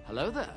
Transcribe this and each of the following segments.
Hello there.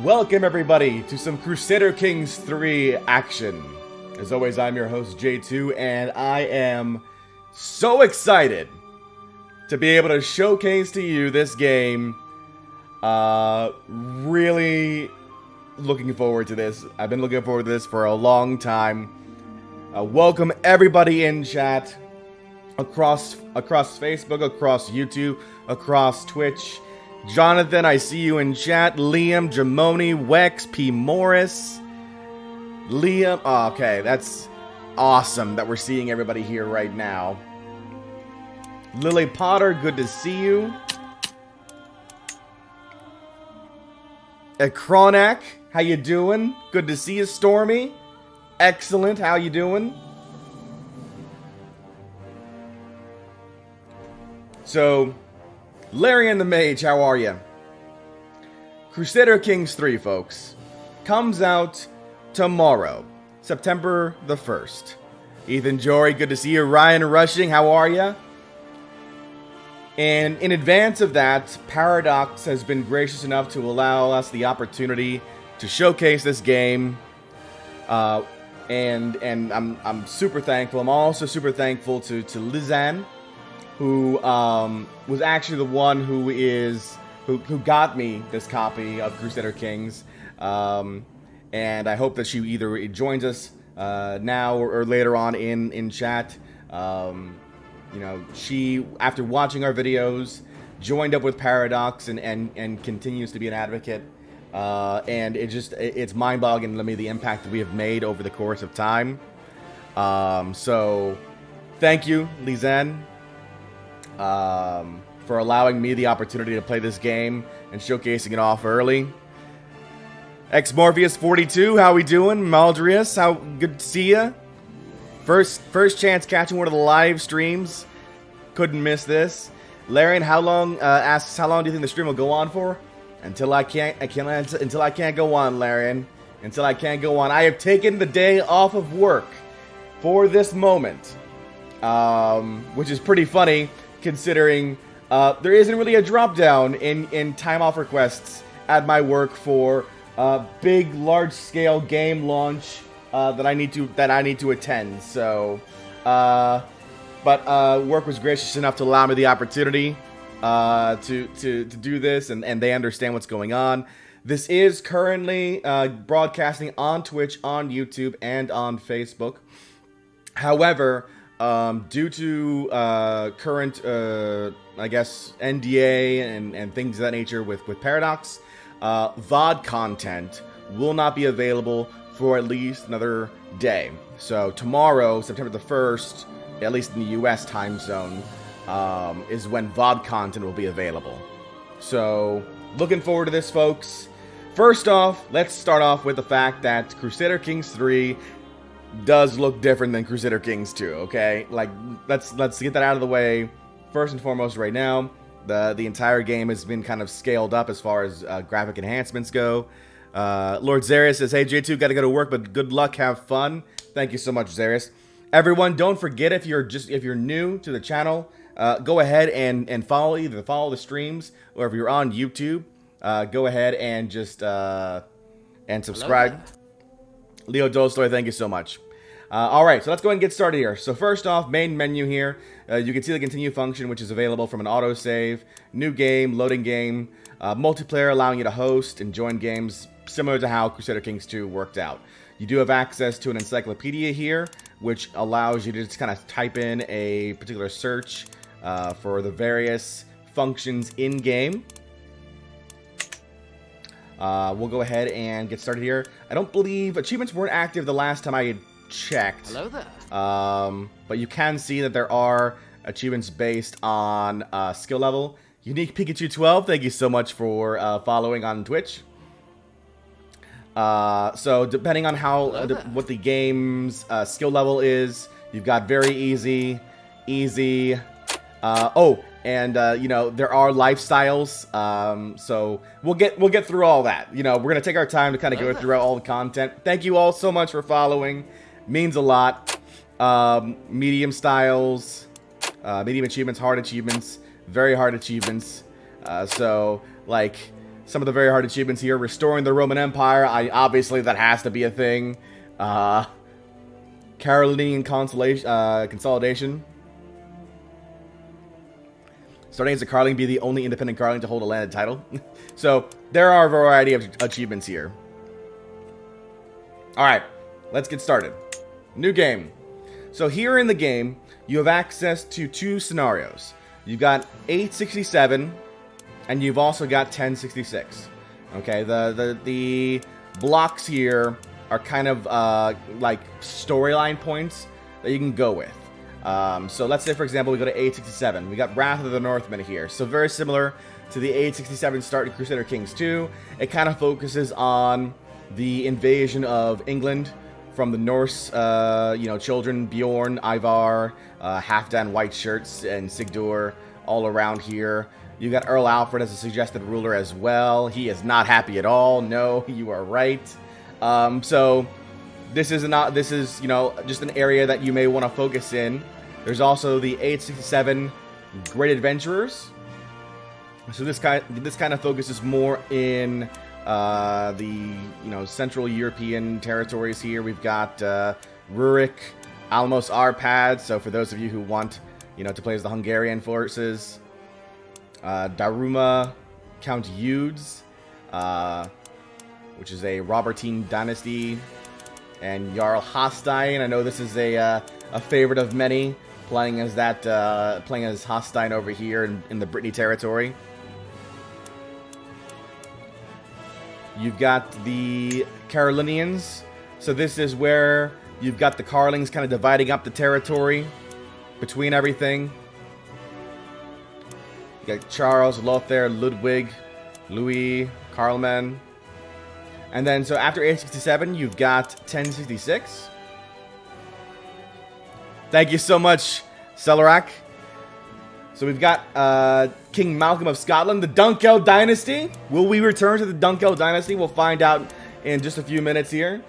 Welcome everybody to some Crusader Kings 3 action. As always, I'm your host J2, and I am so excited to be able to showcase to you this game. Really looking forward to this. I've been looking forward to this for a long time. Welcome everybody in chat, across Facebook, across YouTube, across Twitch. Jonathan, I see you in chat. Liam, Jamoni, Wex, P. Morris. Liam, oh, okay, that's awesome that we're seeing everybody here right now. Lily Potter, good to see you. Kronak, how you doing? Good to see you, Stormy. Excellent, how you doing? So, Larian the Mage, how are you? Crusader Kings 3, folks, comes out tomorrow, September the 1st. Ethan Jory, good to see you. Ryan Rushing, how are you? And in advance of that, Paradox has been gracious enough to allow us the opportunity to showcase this game. And I'm super thankful. I'm also super thankful to Lizanne, who was actually the one who got me this copy of Crusader Kings, and I hope that she either joins us now or later on in chat. You know, she, after watching our videos, joined up with Paradox and continues to be an advocate, and it's mind-boggling to me the impact that we have made over the course of time. So thank you, Lizanne, for allowing me the opportunity to play this game and showcasing it off early. X-Morpheus42, how we doing? Maldrius, how good to see ya. First chance catching one of the live streams. Couldn't miss this. Larian, how long asks how long do you think the stream will go on for? Until I can't go on, Larian. Until I can't go on. I have taken the day off of work for this moment, which is pretty funny, considering there isn't really a drop down in time off requests at my work for big, large-scale game launch that I need to attend. So, but work was gracious enough to allow me the opportunity to do this, and they understand what's going on. This is currently broadcasting on Twitch, on YouTube, and on Facebook. However, due to current, I guess, NDA and things of that nature with Paradox, VOD content will not be available for at least another day. So tomorrow, September the 1st, at least in the US time zone, is when VOD content will be available. So, looking forward to this, folks. First off, let's start off with the fact that Crusader Kings 3 does look different than Crusader Kings 2, okay? Like, let's get that out of the way first and foremost right now. The entire game has been kind of scaled up as far as graphic enhancements go. Lord Zarius says, "Hey J2, got to go to work, but good luck, have fun." Thank you so much, Zarius. Everyone, don't forget if you're new to the channel, go ahead and follow the streams, or if you're on YouTube, go ahead and just and subscribe. Leo Dolstoy, thank you so much. All right, so let's go ahead and get started here. So first off, main menu here. You can see the continue function, which is available from an autosave, new game, loading game, multiplayer allowing you to host and join games, similar to how Crusader Kings 2 worked out. You do have access to an encyclopedia here, which allows you to just kind of type in a particular search for the various functions in-game. We'll go ahead and get started here. I don't believe achievements weren't active the last time I had checked. Hello there. But you can see that there are achievements based on skill level. Unique Pikachu 12, thank you so much for following on Twitch. So depending on how what the game's skill level is, you've got very easy, easy. You know, there are lifestyles. So we'll get through all that. You know, we're gonna take our time to kind of go through all the content. Thank you all so much for following. Means a lot. Medium styles, medium achievements, hard achievements, very hard achievements. So like some of the very hard achievements here, restoring the Roman Empire. Obviously that has to be a thing. Carolinian consolidation. Starting as a Carling, be the only independent Carling to hold a landed title. So there are a variety of achievements here. All right, let's get started. New game. So here in the game, you have access to two scenarios. You've got 867, and you've also got 1066. Okay, the blocks here are kind of like storyline points that you can go with. So let's say, for example, we go to 867. We got Wrath of the Northmen here. So very similar to the 867 start in Crusader Kings 2. It kind of focuses on the invasion of England from the Norse, you know, children, Bjorn, Ivar, Halfdan White Shirts, and Sigdur all around here. You got Earl Alfred as a suggested ruler as well. He is not happy at all. No, you are right. So this is you know, just an area that you may want to focus in. There's also the 867 Great Adventurers. So this kind of focuses more in the, you know, Central European territories here. We've got Rurik, Almos Arpad. So for those of you who want, you know, to play as the Hungarian forces, Daruma, Count Eudes, which is a Robertine dynasty, and Jarl Hastein. I know this is a favorite of many, playing as Hastein over here in the Brittany territory. You've got the Carolinians. So this is where you've got the Carlings kind of dividing up the territory between everything. You got Charles, Lothair, Ludwig, Louis, Karlman. And then, so after 867, you've got 1066. Thank you so much, Celerak. So we've got King Malcolm of Scotland, the Dunkeld dynasty. Will we return to the Dunkeld dynasty? We'll find out in just a few minutes here.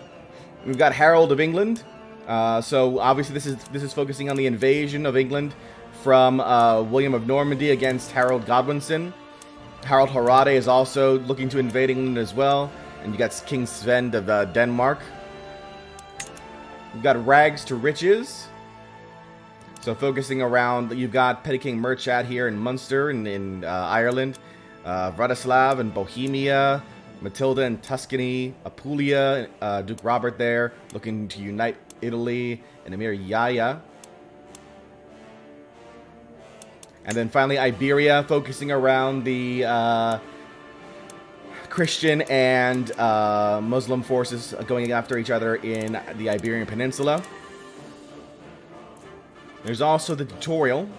We've got Harold of England. So obviously this is focusing on the invasion of England from William of Normandy against Harold Godwinson. Harold Harade is also looking to invade England as well. And you got King Sven of Denmark. You've got Rags to Riches. So focusing around, you've got Petty King Murchad here in Munster in Ireland. Vratislav in Bohemia. Matilda in Tuscany. Apulia, Duke Robert there, looking to unite Italy. And Emir Yahya. And then finally Iberia, focusing around the Christian and Muslim forces going after each other in the Iberian Peninsula. There's also the tutorial,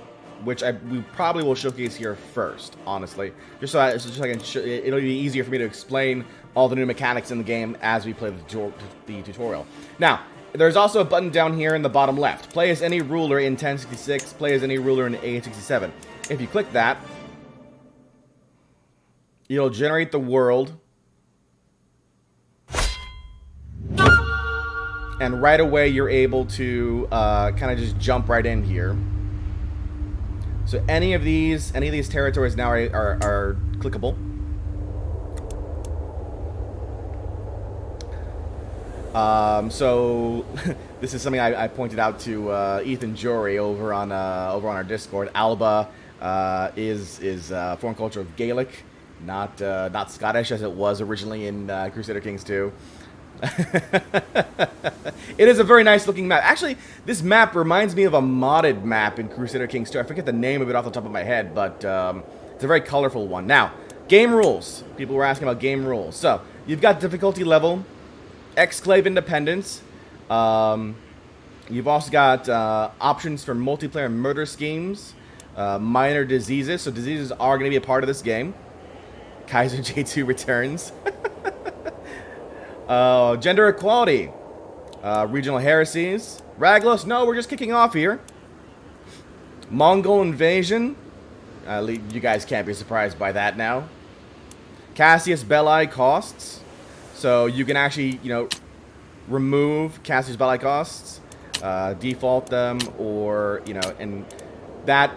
which we probably will showcase here first, honestly. Just so I can it'll be easier for me to explain all the new mechanics in the game as we play the tutorial. Now, there's also a button down here in the bottom left. Play as any ruler in 1066, play as any ruler in 867. If you click that, It'll generate the world. And right away, you're able to kind of just jump right in here. So any of these territories now are clickable. So this is something I pointed out to Ethan Jory over on our Discord. Alba is foreign culture of Gaelic, not Scottish as it was originally in Crusader Kings 2. It is a very nice looking map. Actually, this map reminds me of a modded map in Crusader Kings 2. I forget the name of it off the top of my head, but it's a very colorful one. Now, game rules. People were asking about game rules. So, you've got difficulty level, exclave independence. You've also got options for multiplayer murder schemes, minor diseases. So, diseases are going to be a part of this game. Kaiser J2 returns. Gender equality, regional heresies, Raglos. No, we're just kicking off here. Mongol invasion. You guys can't be surprised by that now. Cassius Belli costs. So you can actually, remove Cassius Belli costs, default them, or, and that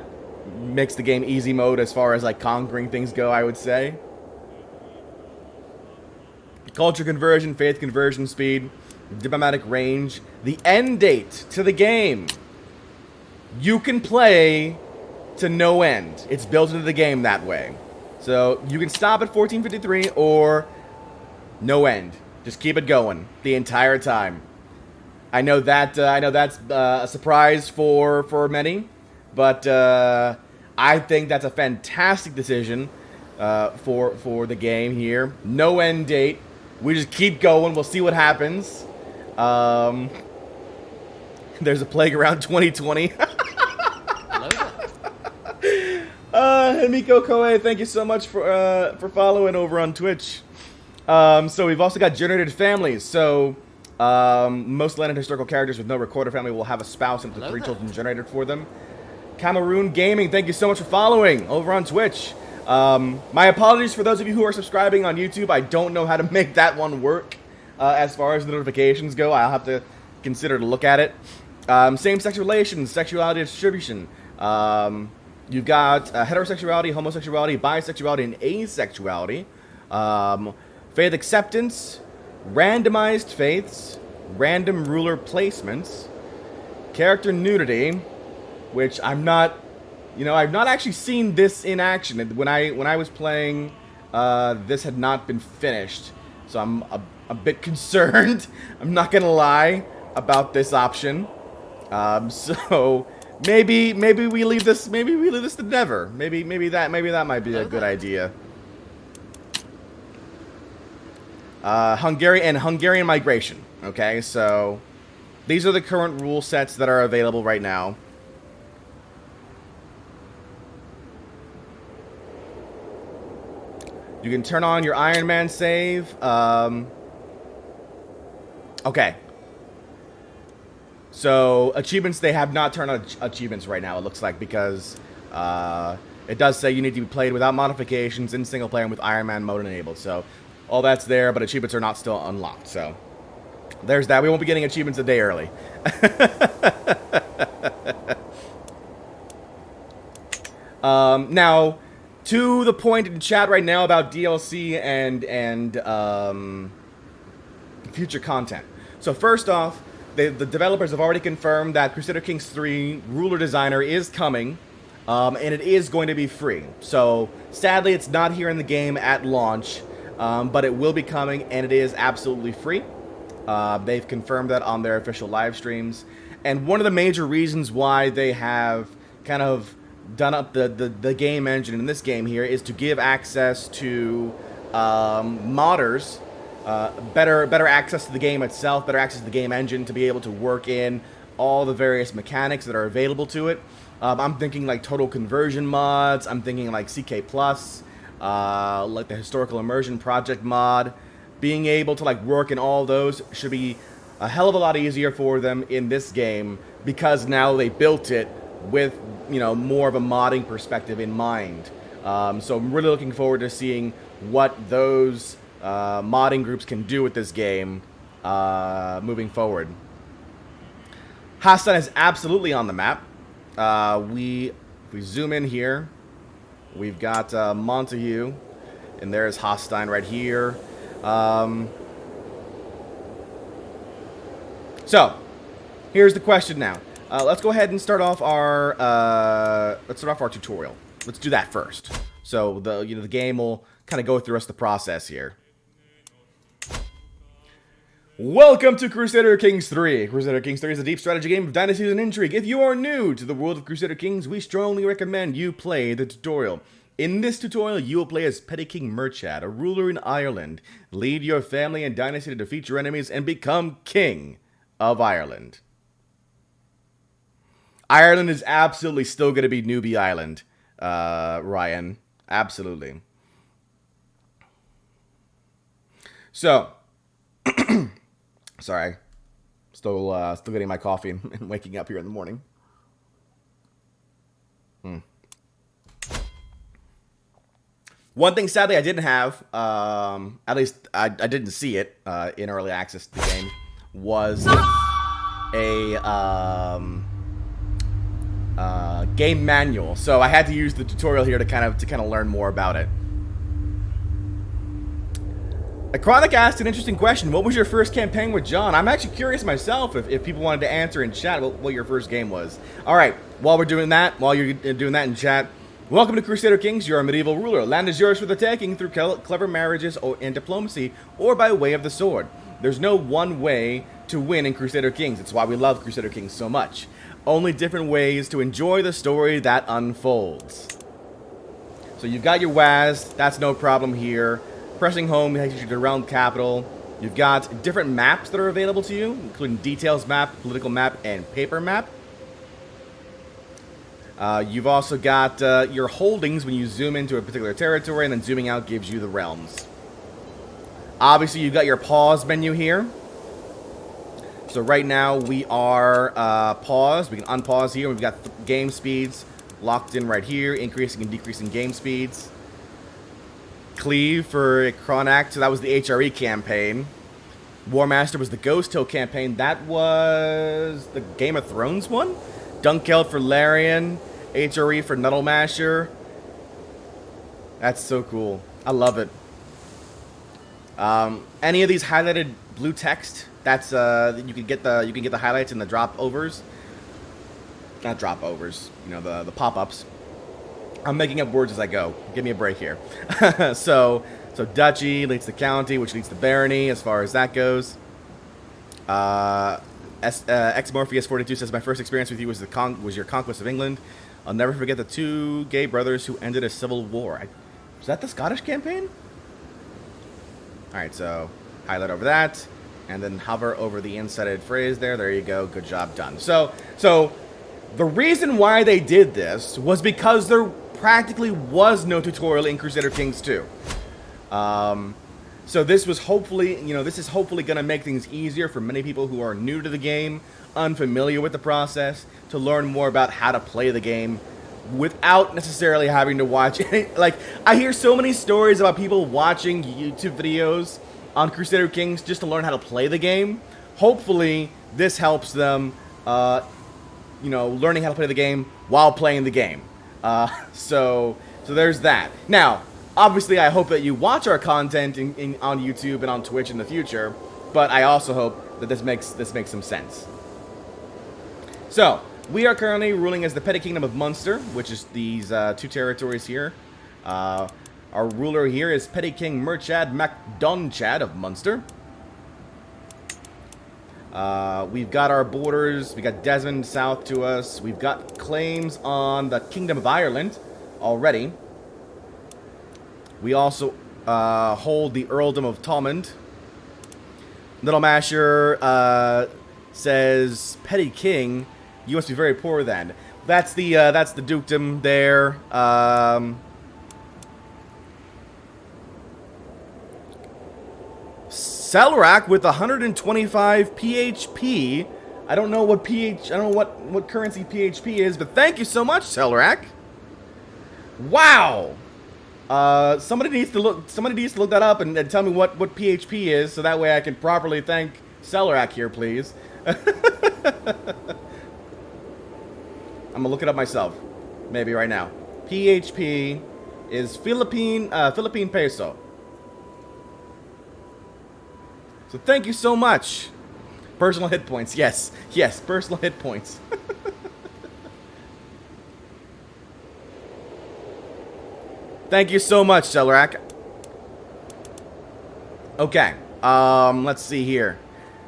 makes the game easy mode as far as, like, conquering things go, I would say. Culture conversion, faith conversion speed, diplomatic range, the end date to the game. You can play to no end. It's built into the game that way. So you can stop at 1453 or no end. Just keep it going the entire time. I know that's a surprise for many, but I think that's a fantastic decision for the game here. No end date. We just keep going. We'll see what happens. There's a plague around 2020. Himiko Koei, thank you so much for following over on Twitch. So we've also got generated families. So most landed historical characters with no recorded family will have a spouse and up to 3 children generated for them. Cameroon Gaming, thank you so much for following over on Twitch. My apologies for those of you who are subscribing on YouTube. I don't know how to make that one work as far as the notifications go. I'll have to consider to look at it. Same-sex relations, sexuality distribution. You've got heterosexuality, homosexuality, bisexuality, and asexuality. Faith acceptance, randomized faiths, random ruler placements, character nudity, which I've not actually seen this in action. When I was playing, this had not been finished, so I'm a bit concerned. I'm not gonna lie about this option. So maybe we leave this. Maybe we leave this to never. Maybe that might be a good idea. Hungarian migration. Okay, so these are the current rule sets that are available right now. You can turn on your Iron Man save. Okay. So, achievements, they have not turned on achievements right now, it looks like, because it does say you need to be played without modifications in single player and with Iron Man mode enabled. So, all that's there, but achievements are not still unlocked. So, there's that. We won't be getting achievements a day early. Now, to the point in chat right now about DLC and future content. So first off, the developers have already confirmed that Crusader Kings 3 Ruler Designer is coming, and it is going to be free. So sadly, it's not here in the game at launch, but it will be coming, and it is absolutely free. They've confirmed that on their official live streams. And one of the major reasons why they have kind of done up the game engine in this game here is to give access to modders, better access to the game itself, better access to the game engine to be able to work in all the various mechanics that are available to it. I'm thinking like total conversion mods. I'm thinking like CK Plus, like the historical immersion project mod. Being able to like work in all those should be a hell of a lot easier for them in this game because now they built it with more of a modding perspective in mind. So I'm really looking forward to seeing what those modding groups can do with this game moving forward. Hassan is absolutely on the map. If we zoom in here, we've got Montague, and there's Hastein right here. So, here's the question now. Let's go ahead and start off our tutorial. Let's do that first. So the game will kind of go through us the process here. Welcome to Crusader Kings 3. Crusader Kings 3 is a deep strategy game of dynasties and intrigue. If you are new to the world of Crusader Kings, we strongly recommend you play the tutorial. In this tutorial, you will play as Petty King Murchad, a ruler in Ireland. Lead your family and dynasty to defeat your enemies and become king of Ireland. Ireland is absolutely still going to be Newbie Island, Ryan. Absolutely. So, sorry, still getting my coffee and waking up here in the morning. One thing, sadly, I didn't have, at least I didn't see it in early access to the game, was a game manual. So I had to use the tutorial here to kind of learn more about it. Chronic asked an interesting question. What was your first campaign with John? I'm actually curious myself if people wanted to answer in chat what your first game was. All right, while you're doing that in chat, welcome to Crusader Kings. You're a medieval ruler. Land is yours for the taking through clever marriages and diplomacy, or by way of the sword. There's no one way to win in Crusader Kings. It's why we love Crusader Kings so much. Only different ways to enjoy the story that unfolds. So you've got your WAS. That's no problem here. Pressing home takes you to the realm capital. You've got different maps that are available to you, including details map, political map, and paper map. You've also got your holdings when you zoom into a particular territory, and then zooming out gives you the realms. Obviously, you've got your pause menu here. So right now we are paused. We can unpause here. We've got game speeds locked in right here, increasing and decreasing game speeds. Cleave for Chronact, so that was the HRE campaign. Warmaster was the Ghost Hill campaign. That was the Game of Thrones one. Dunkeld for Larian. HRE for Nuttlemasher. That's so cool. I love it. Any of these highlighted blue text, that's you can get the highlights in the drop overs. Not drop overs, the pop-ups. I'm making up words as I go. Give me a break here. so duchy leads to county, which leads to barony, as far as that goes. Xmorpheus42 says, my first experience with you was your conquest of England. I'll never forget the two gay brothers who ended a civil war. Was that the Scottish campaign? Alright, so highlight over that, and then hover over the inserted phrase there. There you go. Good job done. So the reason why they did this was because there practically was no tutorial in Crusader Kings 2. So this was hopefully, this is hopefully going to make things easier for many people who are new to the game, unfamiliar with the process, to learn more about how to play the game without necessarily having to watch it. Like, I hear so many stories about people watching YouTube videos on Crusader Kings just to learn how to play the game. Hopefully, this helps them, learning how to play the game while playing the game. So there's that. Now, obviously, I hope that you watch our content on YouTube and on Twitch in the future, but I also hope that this makes some sense. So, we are currently ruling as the Petty Kingdom of Munster, which is these two territories here. Our ruler here is Petty King Murchad MacDonchad of Munster. We've got our borders. We got Desmond south to us. We've got claims on the Kingdom of Ireland already. We also hold the Earldom of Thomond. Nuttlemasher says, Petty King, you must be very poor then. That's the dukedom there. Selrak with 125 PHP. I don't know what what currency PHP is, but thank you so much, Selrak. Wow. Somebody needs to look. Somebody needs to look that up and tell me what PHP is, so that way I can properly thank Celerak here, please. I'm gonna look it up myself, maybe right now. PHP is Philippine peso. So thank you so much. Personal hit points, yes, yes, personal hit points. Thank you so much, Celerak. Okay, let's see here.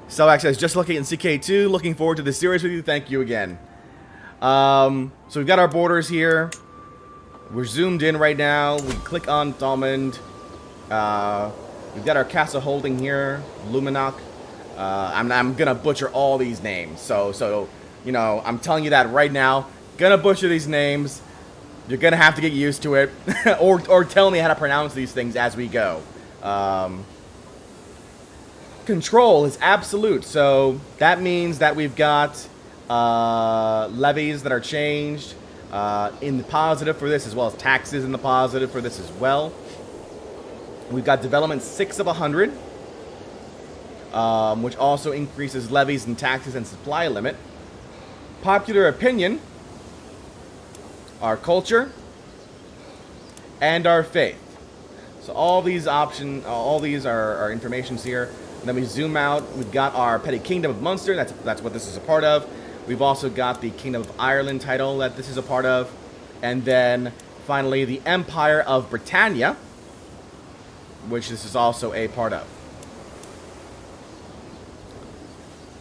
Celerak says, just looking at CK2, looking forward to the series with you. Thank you again. So we've got our borders here. We're zoomed in right now. We click on Dalmond. We've got our castle holding here, Luminok. I'm gonna butcher all these names, so you know, I'm telling you that right now. Gonna butcher these names. You're gonna have to get used to it, or tell me how to pronounce these things as we go. Control is absolute, so that means that we've got levies that are changed in the positive for this, as well as taxes in the positive for this as well. We've got development 6 of 100, which also increases levies and taxes and supply limit. Popular opinion, our culture, and our faith. So all these are informations here. And then we zoom out. We've got our petty kingdom of Munster. That's what this is a part of. We've also got the Kingdom of Ireland title that this is a part of, and then finally the Empire of Britannia, which this is also a part of.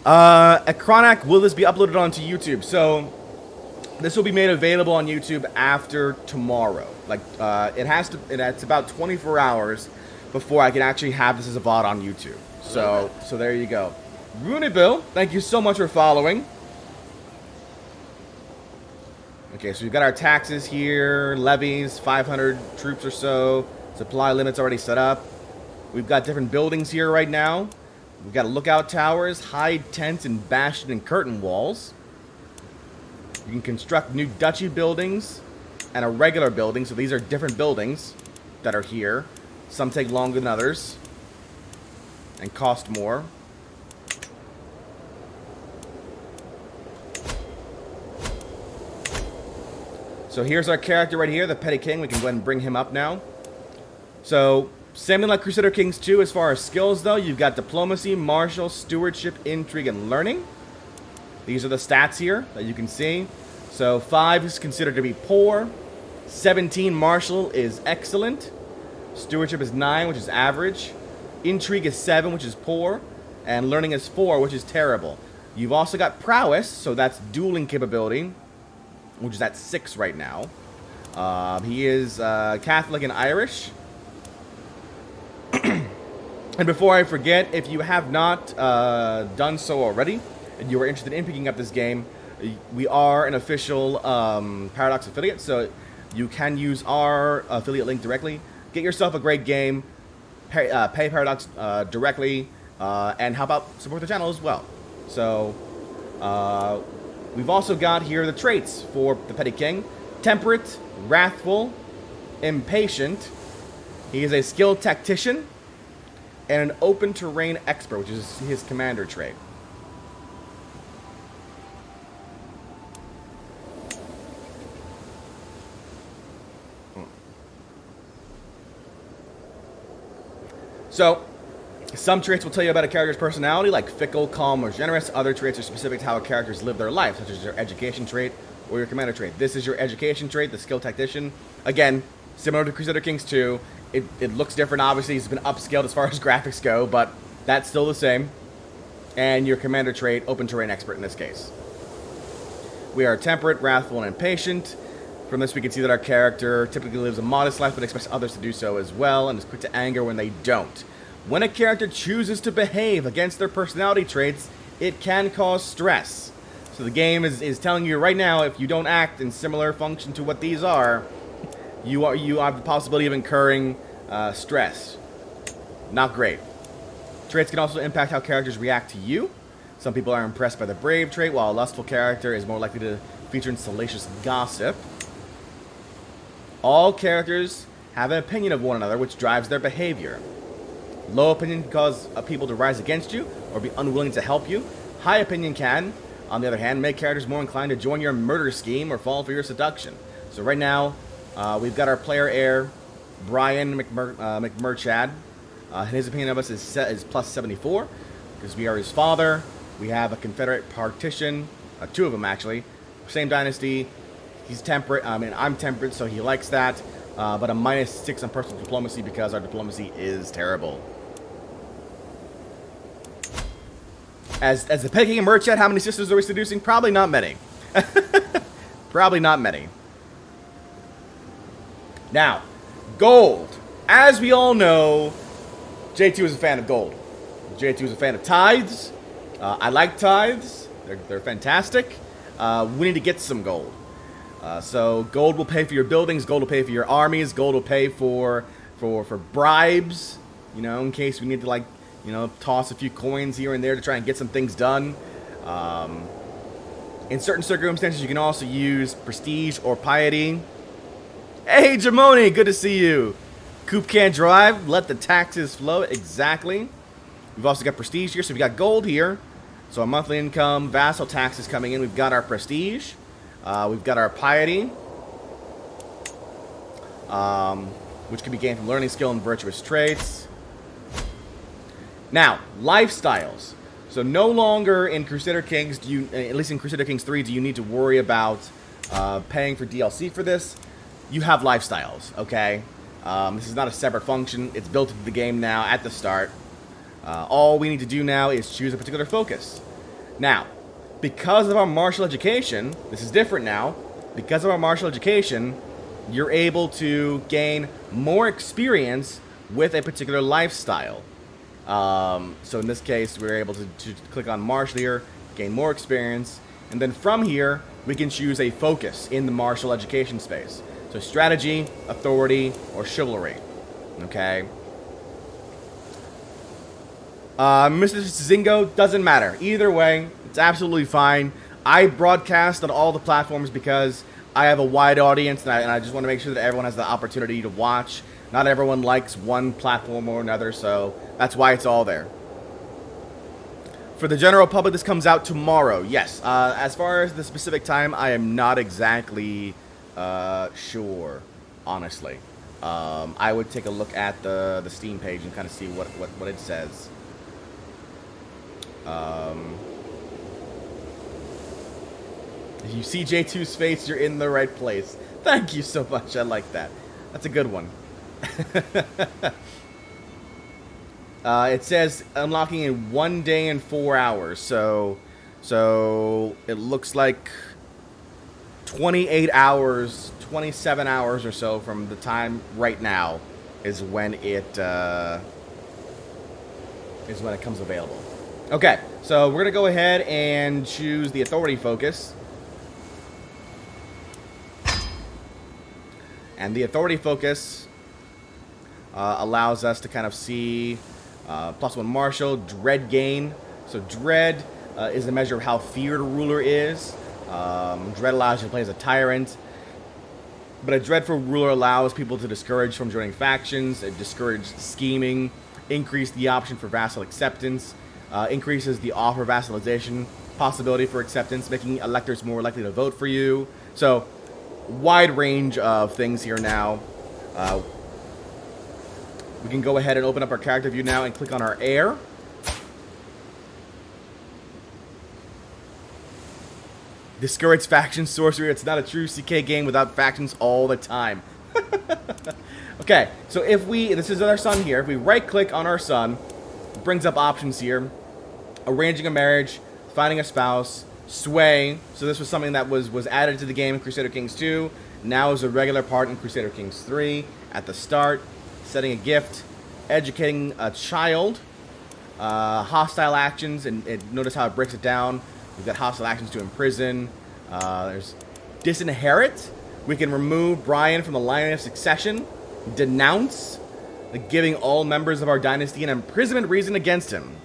Akronak, will this be uploaded onto YouTube? So this will be made available on YouTube after tomorrow. Like, it's about 24 hours before I can actually have this as a VOD on YouTube. So there you go. Runebill, thank you so much for following. Okay, so we've got our taxes here, levies, 500 troops or so. Supply limits already set up. We've got different buildings here right now. We've got lookout towers, hide tents, and bastion and curtain walls. You can construct new duchy buildings and a regular building. So these are different buildings that are here. Some take longer than others and cost more. So here's our character right here, the Petty King. We can go ahead and bring him up now. So, same thing like Crusader Kings 2 as far as skills, though. You've got Diplomacy, Martial, Stewardship, Intrigue, and Learning. These are the stats here that you can see. So, 5 is considered to be poor. 17, Martial, is excellent. Stewardship is 9, which is average. Intrigue is 7, which is poor. And Learning is 4, which is terrible. You've also got Prowess, so that's dueling capability, which is at 6 right now. He is Catholic and Irish. And before I forget, if you have not done so already, and you are interested in picking up this game, we are an official Paradox affiliate, so you can use our affiliate link directly. Get yourself a great game, pay Paradox directly, and how about support the channel as well. So, we've also got here the traits for the Petty King. Temperate, Wrathful, Impatient. He is a skilled tactician and an open terrain expert, which is his commander trait. So, some traits will tell you about a character's personality, like fickle, calm, or generous. Other traits are specific to how characters live their life, such as your education trait or your commander trait. This is your education trait, the skill tactician. Again, similar to Crusader Kings 2. It looks different, obviously. It's been upscaled as far as graphics go, but that's still the same. And your commander trait, open terrain expert in this case. We are temperate, wrathful, and impatient. From this, we can see that our character typically lives a modest life, but expects others to do so as well, and is quick to anger when they don't. When a character chooses to behave against their personality traits, it can cause stress. So the game is telling you right now, if you don't act in similar function to what these are, you have the possibility of incurring stress. Not great. Traits can also impact how characters react to you. Some people are impressed by the brave trait, while a lustful character is more likely to feature in salacious gossip. All characters have an opinion of one another, which drives their behavior. Low opinion can cause people to rise against you or be unwilling to help you. High opinion can, on the other hand, make characters more inclined to join your murder scheme or fall for your seduction. So right now, we've got our player heir, Brian McMurchad. His opinion of us is plus 74, because we are his father. We have a Confederate partition, two of them actually, same dynasty. He's temperate. I mean, I'm temperate, so he likes that. But a -6 on personal diplomacy because our diplomacy is terrible. As the pegging and Merchant, how many sisters are we seducing? Probably not many. Probably not many. Now, gold. As we all know, J2 is a fan of gold. J2 is a fan of tithes. I like tithes. They're fantastic. We need to get some gold. So gold will pay for your buildings. Gold will pay for your armies. Gold will pay for bribes. You know, in case we need to, like, you know, toss a few coins here and there to try and get some things done. In certain circumstances, you can also use prestige or piety. Hey, Jamoni, good to see you. Coop can't drive. Let the taxes flow. Exactly. We've also got prestige here, so we've got gold here. So our monthly income, vassal taxes coming in. We've got our prestige. We've got our piety, which can be gained from learning skill and virtuous traits. Now, lifestyles. So no longer in Crusader Kings do you, at least in Crusader Kings 3, do you need to worry about paying for DLC for this. You have lifestyles, okay? This is not a separate function. It's built into the game now at the start. All we need to do now is choose a particular focus. Now, because of our martial education, this is different now. Because of our martial education, you're able to gain more experience with a particular lifestyle. So in this case, we're able to click on martial here, gain more experience, and then from here, we can choose a focus in the martial education space. So strategy, authority, or chivalry. Okay. Mr. Zingo, doesn't matter. Either way, it's absolutely fine. I broadcast on all the platforms because I have a wide audience, and I just want to make sure that everyone has the opportunity to watch. Not everyone likes one platform or another, so that's why it's all there. For the general public, this comes out tomorrow. Yes. As far as the specific time, I am not exactly sure, honestly. I would take a look at the Steam page and kind of see what it says. If you see J2's face, you're in the right place. Thank you so much. I like that. That's a good one. It says unlocking in 1 day and 4 hours. So it looks like 28 hours, 27 hours or so from the time right now is when it comes available. Okay, so we're gonna go ahead and choose the authority focus. And the authority focus allows us to kind of see +1 martial, dread gain. So dread is a measure of how feared a ruler is. Dread allows you to play as a tyrant. But a dreadful ruler allows people to discourage from joining factions, discourage scheming, increase the option for vassal acceptance, increases the offer vassalization possibility for acceptance, making electors more likely to vote for you. So, wide range of things here now. We can go ahead and open up our character view now and click on our heir. Discourage faction sorcery. It's not a true CK game without factions all the time. Okay, so this is our son here. If we right click on our son, it brings up options here. Arranging a marriage, finding a spouse, sway. So this was something that was added to the game in Crusader Kings 2. Now is a regular part in Crusader Kings 3 at the start. Setting a gift, educating a child, hostile actions, and notice how it breaks it down. We've got hostile actions to imprison. There's disinherit. We can remove Brian from the line of succession. Denounce, giving all members of our dynasty an imprisonment reason against him.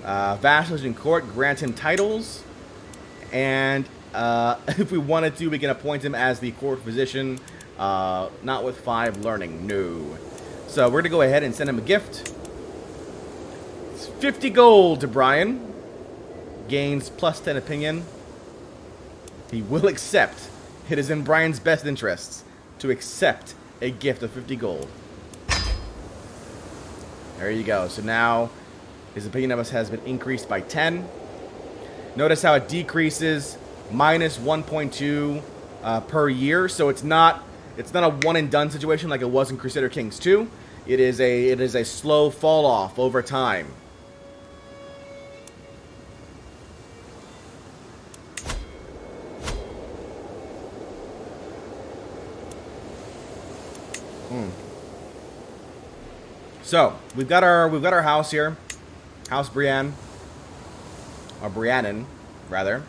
Vassalage in court, grant him titles. And if we wanted to, we can appoint him as the court physician. Not with 5 learning, no. So we're going to go ahead and send him a gift. It's 50 gold to Brian. Gains plus 10 opinion. He will accept. It is in Brian's best interests to accept a gift of 50 gold. There you go. So now his opinion of us has been increased by 10. Notice how it decreases minus 1.2 per year. So it's not a one and done situation like it was in Crusader Kings 2. It is a slow fall off over time. So we've got our house here, House Brienne, or Briannon, rather.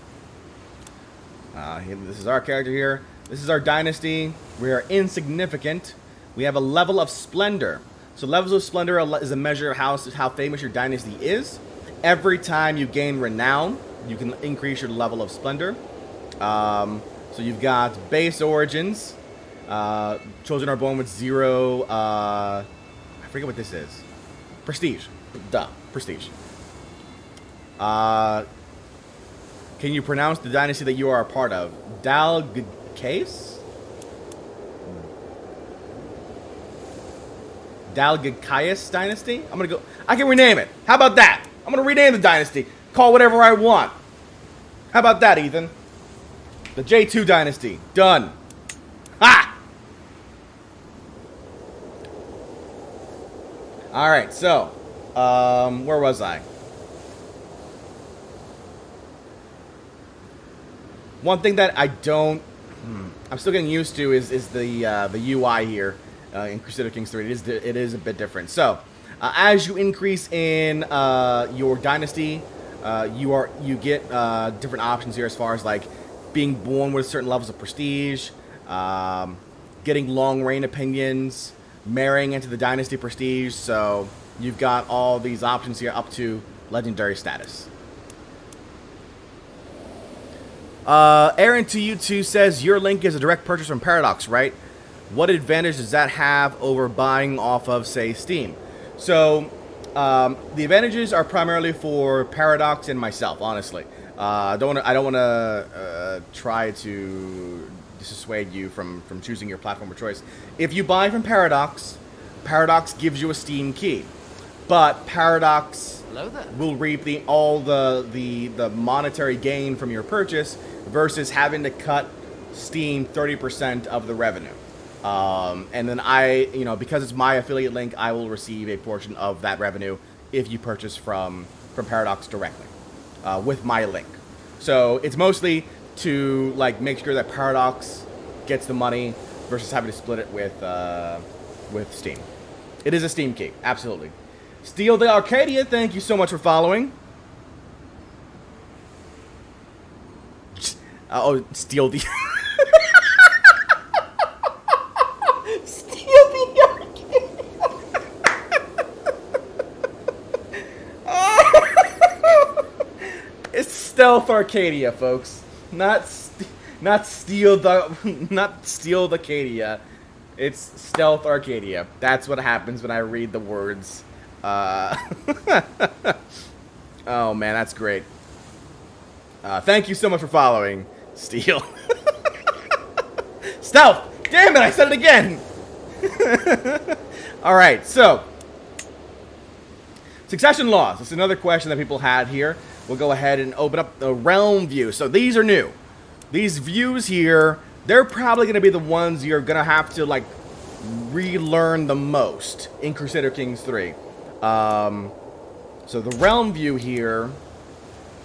This is our character here. This is our dynasty. We are insignificant. We have a level of splendor. So levels of splendor is a measure of how famous your dynasty is. Every time you gain renown, you can increase your level of splendor. So you've got base origins. Children are born with 0. I forget what this is. Prestige. Duh. Prestige. Can you pronounce the dynasty that you are a part of? Dalgacase? Dalgacaius dynasty? I can rename it. How about that? I'm gonna rename the dynasty. Call whatever I want. How about that, Ethan? The J2 dynasty. Done. Ha! Alright, so, where was I? One thing that I'm still getting used to is the UI here in Crusader Kings 3. It is a bit different. So, as you increase in your dynasty, you get different options here as far as like being born with certain levels of prestige, getting long reign opinions, marrying into the dynasty prestige. So you've got all these options here up to legendary status. Aaron to you two says your link is a direct purchase from Paradox, right? What advantage does that have over buying off of, say, Steam? So the advantages are primarily for Paradox and myself, honestly. I don't want to try to dissuade you from choosing your platform of choice. If you buy from Paradox, Paradox gives you a Steam key, but Paradox will reap all the monetary gain from your purchase versus having to cut Steam 30% of the revenue. And then because it's my affiliate link, I will receive a portion of that revenue if you purchase from Paradox directly with my link. So it's mostly to make sure that Paradox gets the money versus having to split it with Steam. It is a Steam key, absolutely. Steel the Arcadia, thank you so much for following. Steal the Steal the Arcadia. It's Stealth Arcadia, folks. Not Steal the Arcadia. It's Stealth Arcadia. That's what happens when I read the words. Oh man, that's great. Thank you so much for following, Steel. Stealth! Damn it, I said it again! Alright, so. Succession laws. That's another question that people had here. We'll go ahead and open up the realm view. So these are new. These views here, they're probably going to be the ones you're going to have to, relearn the most in Crusader Kings 3. So the realm view here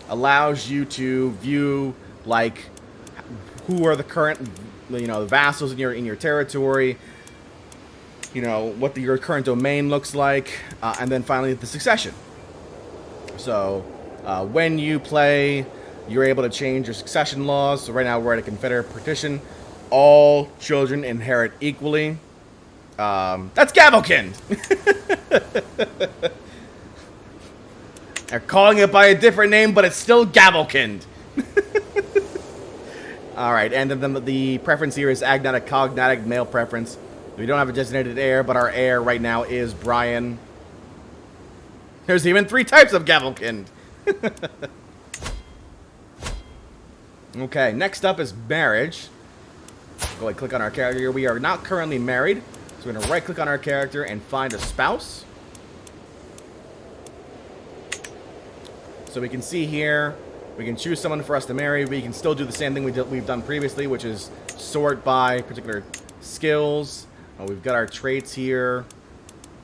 allows you to view, who are the current, the vassals in your territory, what your current domain looks like, and then finally the succession. So when you play, you're able to change your succession laws. So right now we're at a Confederate partition. All children inherit equally. That's Gavelkind! They're calling it by a different name, but it's still Gavelkind. All right, and then the preference here is agnatic, cognatic, male preference. We don't have a designated heir, but our heir right now is Brian. There's even 3 types of Gavelkind. Okay, next up is marriage. Go ahead and click on our character here. We are not currently married, so we're going to right-click on our character and find a spouse. So we can see here, we can choose someone for us to marry. We can still do the same thing we've done previously, which is sort by particular skills. We've got our traits here.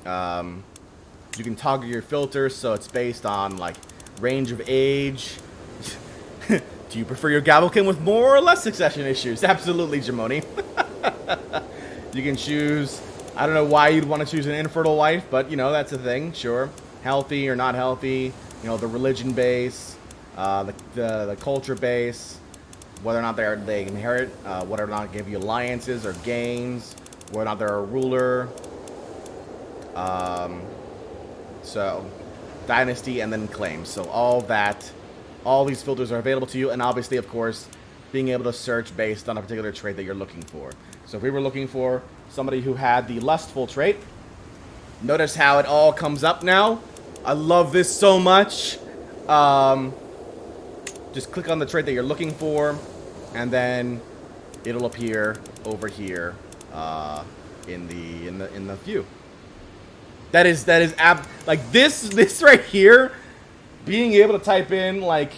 You can toggle your filters, so it's based on like range of age. Do you prefer your Gavelkind with more or less succession issues? Absolutely, Jamoni. You can choose. I don't know why you'd want to choose an infertile wife, but you know that's a thing. Sure, healthy or not healthy. You know, the religion base, the culture base, whether or not they inherit, whether or not give you alliances or gains, whether or not they're a ruler. So, dynasty and then claims. So all these filters are available to you, and obviously, of course, being able to search based on a particular trait that you're looking for. So if we were looking for somebody who had the lustful trait, notice how it all comes up now. I love this so much. Just click on the trait that you're looking for, and then it'll appear over here in the view. That is like this right here. Being able to type in like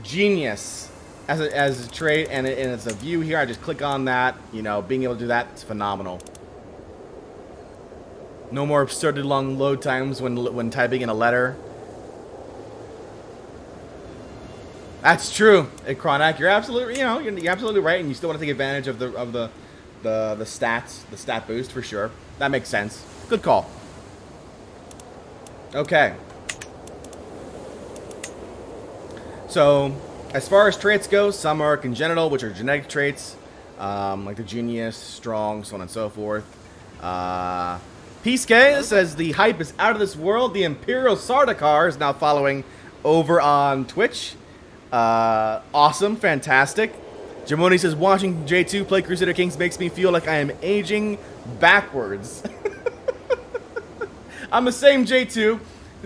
genius as a trait, and it's a view here. I just click on that. You know, being able to do that, it's phenomenal. No more absurdly long load times when typing in a letter. That's true, Chronac. You're absolutely, you're absolutely right, and you still want to take advantage of the stats, the stat boost for sure. That makes sense. Good call. Okay. So, as far as traits go, some are congenital, which are genetic traits, like the genius, strong, so on and so forth. Peace says the hype is out of this world. The Imperial Sardaukar is now following over on Twitch. Awesome, fantastic. Jamoni says watching J2 play Crusader Kings makes me feel like I am aging backwards. I'm the same J2,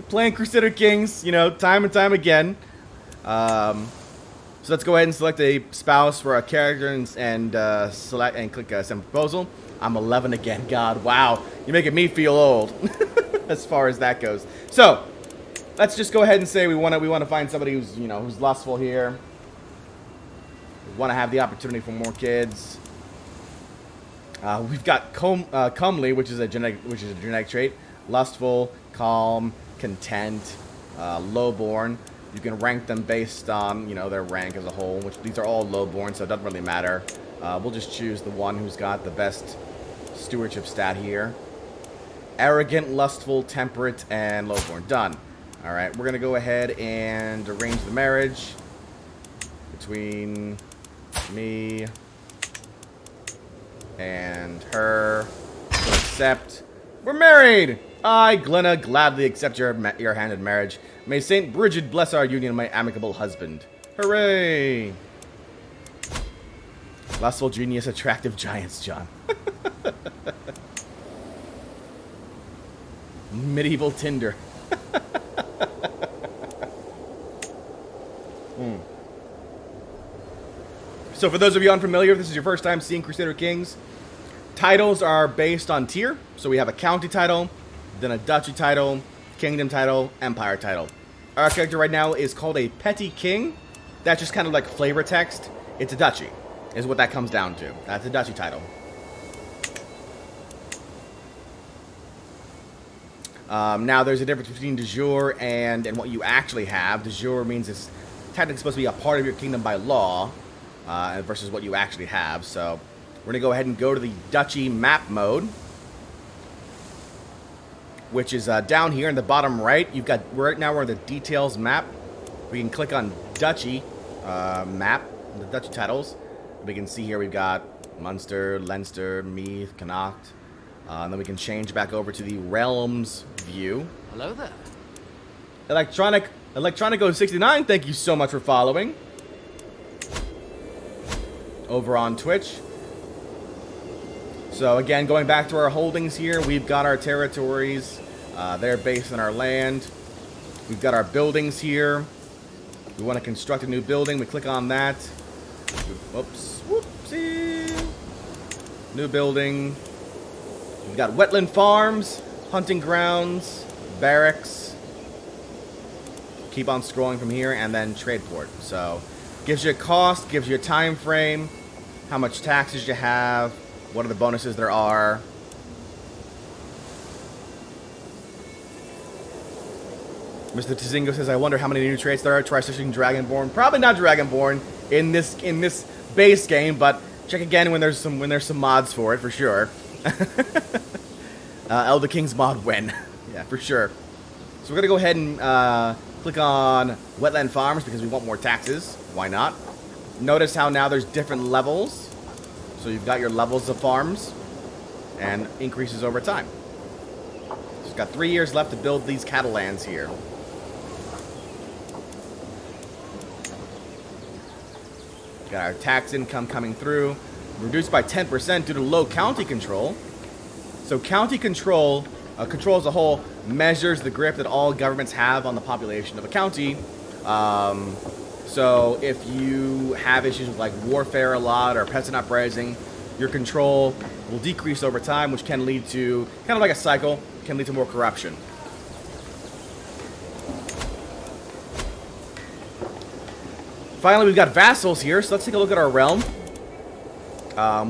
playing Crusader Kings, time and time again. So let's go ahead and select a spouse for a character and select and click send proposal. I'm 11 again. God, wow, you're making me feel old as far as that goes. So let's just go ahead and say we want to find somebody who's lustful here. We want to have the opportunity for more kids. We've got comely, which is a genetic trait. Lustful, calm, content, lowborn. You can rank them based on, their rank as a whole, which these are all lowborn, so it doesn't really matter. We'll just choose the one who's got the best stewardship stat here. Arrogant, lustful, temperate, and lowborn. Done. All right, we're going to go ahead and arrange the marriage between me and her. So accept. We're married! I, Glenna, gladly accept your hand in marriage. May Saint Bridget bless our union, my amicable husband. Hooray! Lustful, genius, attractive giants, John. Medieval Tinder. So for those of you unfamiliar, if this is your first time seeing Crusader Kings, titles are based on tier. So we have a county title, then a duchy title, kingdom title, empire title. Our character right now is called a petty king. That's just kind of like flavor text. It's a duchy, is what that comes down to. That's a duchy title. Now there's a difference between de jure and what you actually have. De jure means it's technically supposed to be a part of your kingdom by law, versus what you actually have. So we're gonna go ahead and go to the duchy map mode, which is down here in the bottom right. Right now we're in the details map. We can click on duchy map, the duchy titles. We can see here we've got Munster, Leinster, Meath, Connacht. And then we can change back over to the realms view. Hello there. Electronico69, thank you so much for following. over on Twitch. So again, going back to our holdings here, we've got our territories. They're based on our land. We've got our buildings here. We want to construct a new building. We click on that. Whoops. Whoopsie. New building. We've got wetland farms, hunting grounds, barracks. Keep on scrolling from here, and then trade port. So, gives you a cost, gives you a time frame, how much taxes you have, what are the bonuses there are. Mr. Tizingo says, I wonder how many new traits there are. Try searching Dragonborn. Probably not Dragonborn in this base game, but check again when there's some mods for it, for sure. Elder King's mod win. Yeah, for sure. So we're gonna go ahead and click on Wetland Farms because we want more taxes. Why not? Notice how now there's different levels. So you've got your levels of farms and increases over time. So it's got 3 years left to build these cattle lands here. Got our tax income coming through. Reduced by 10% due to low county control. So county control, control as a whole, measures the grip that all governments have on the population of a county. So if you have issues with like warfare a lot or peasant uprising, your control will decrease over time, which can lead to, kind of like a cycle, can lead to more corruption. Finally, we've got vassals here, so let's take a look at our realm.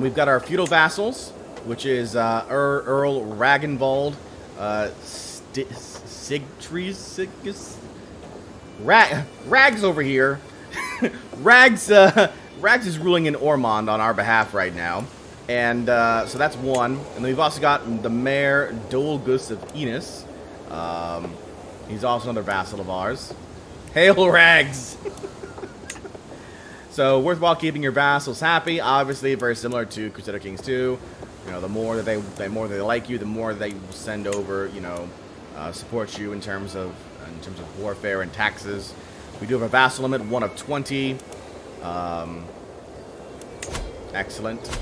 We've got our Feudal Vassals, which is Earl Ragnvald Rags over here. Rags is ruling in Ormond on our behalf right now. And so that's one. And then we've also got the Mayor Dolgus of Enos. He's also another vassal of ours. Hail Rags! So, worthwhile keeping your vassals happy. Obviously, very similar to Crusader Kings 2. You know, the more that they like you, the more they will send over, you know, support you in terms of warfare and taxes. We do have a vassal limit, 1 of 20. Excellent.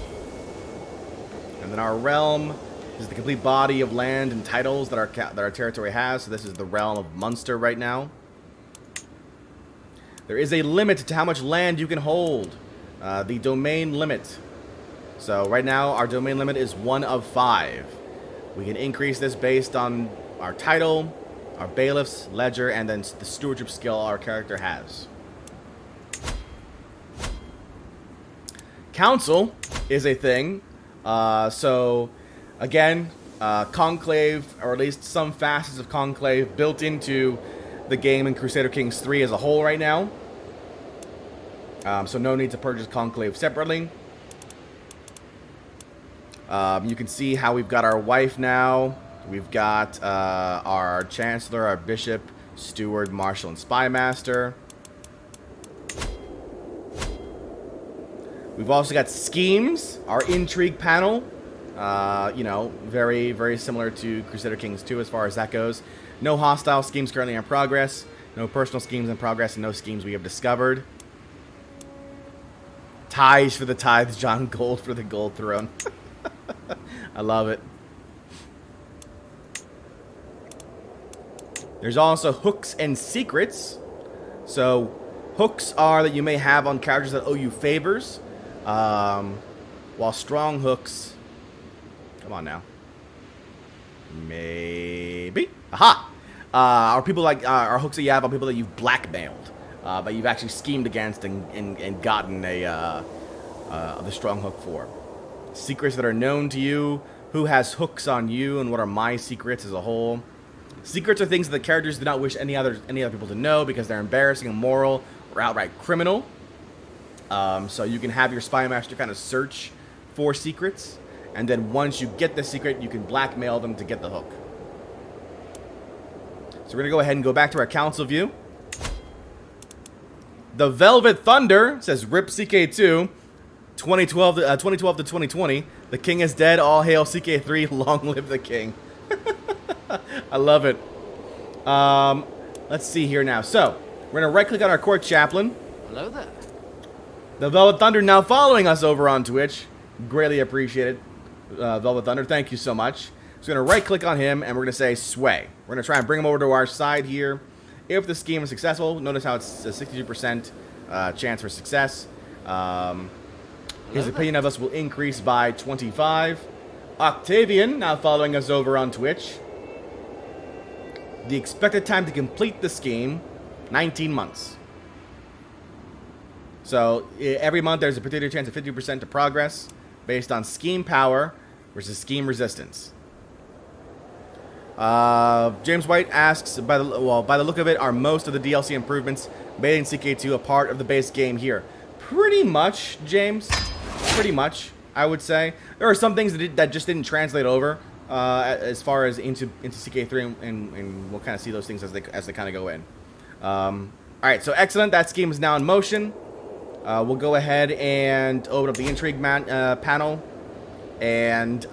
And then our realm is the complete body of land and titles that our territory has. So this is the realm of Munster right now. There is a limit to how much land you can hold. The domain limit. So right now, our domain limit is 1 of 5. We can increase this based on our title, our bailiff's ledger, and then the stewardship skill our character has. Council is a thing. So, again, Conclave, or at least some facets of Conclave, built into the game in Crusader Kings 3 as a whole right now. So no need to purchase Conclave separately. You can see how we've got our wife now. We've got our Chancellor, our Bishop, Steward, Marshal, and Spy Master. We've also got Schemes, our Intrigue panel. You know, very, very similar to Crusader Kings 2 as far as that goes. No hostile schemes currently in progress. No personal schemes in progress, and no schemes we have discovered. Ties for the tithes, John Gold for the gold throne. I love it. There's also hooks and secrets. So, hooks are that you may have on characters that owe you favors. While strong hooks... Come on now. Maybe. Aha! Are people like are hooks that you have on people that you've blackmailed, but you've actually schemed against and gotten the strong hook for. Secrets that are known to you. Who has hooks on you, and what are my secrets as a whole? Secrets are things that the characters do not wish any other people to know because they're embarrassing, immoral, or outright criminal. So you can have your spy master kind of search for secrets. And then once you get the secret, you can blackmail them to get the hook. So we're going to go ahead and go back to our council view. The Velvet Thunder says, RIP CK2, 2012 to 2020. The king is dead. All hail CK3. Long live the king. I love it. Let's see here now. So, we're going to right-click on our court chaplain. Hello there. The Velvet Thunder now following us over on Twitch. Greatly appreciated. Velvet Thunder, thank you so much. So we're going to right-click on him, and we're going to say Sway. We're going to try and bring him over to our side here. If the scheme is successful, notice how it's a 62% chance for success. His opinion of us will increase by 25. Octavian, now following us over on Twitch. The expected time to complete the scheme, 19 months. So every month there's a particular chance of 50% to progress based on scheme power versus scheme resistance. James White asks, by the look of it, are most of the DLC improvements made in CK2 a part of the base game here? Pretty much, James. Pretty much, I would say. There are some things that just didn't translate over as far as into CK3, and we'll kind of see those things as they kind of go in. All right, so excellent. That scheme is now in motion. We'll go ahead and open up the intrigue panel, and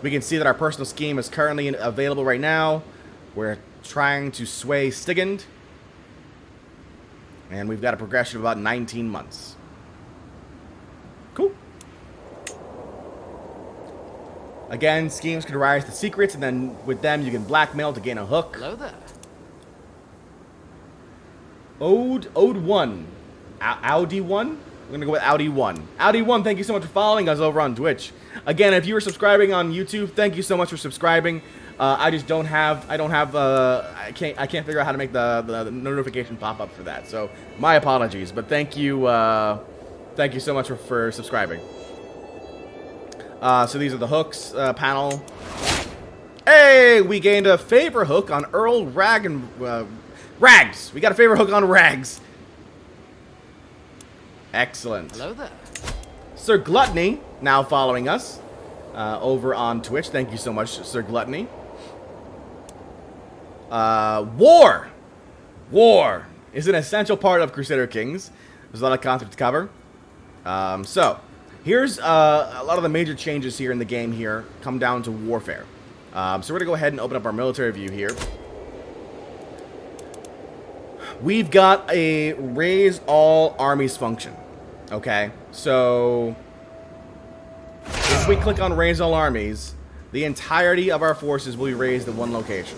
we can see that our personal scheme is currently available right now. We're trying to sway Stigand, and we've got a progression of about 19 months. Cool. Again, schemes can rise to secrets, and then with them you can blackmail to gain a hook. Hello there. Ode 1. Audi 1? We're going to go with Audi 1. Audi 1, thank you so much for following us over on Twitch. Again, if you were subscribing on YouTube, thank you so much for subscribing. I can't figure out how to make the notification pop up for that. So, my apologies, but thank you so much for subscribing. So these are the hooks panel. Hey, we gained a favor hook on Earl Rags. We got a favor hook on Rags. Excellent. Hello there. Sir Gluttony, now following us over on Twitch. Thank you so much, Sir Gluttony. War is an essential part of Crusader Kings. There's a lot of content to cover. So, here's a lot of the major changes here in the game here come down to warfare. So we're going to go ahead and open up our military view here. We've got a raise all armies function. Okay, so if we click on raise all armies, the entirety of our forces will be raised at one location.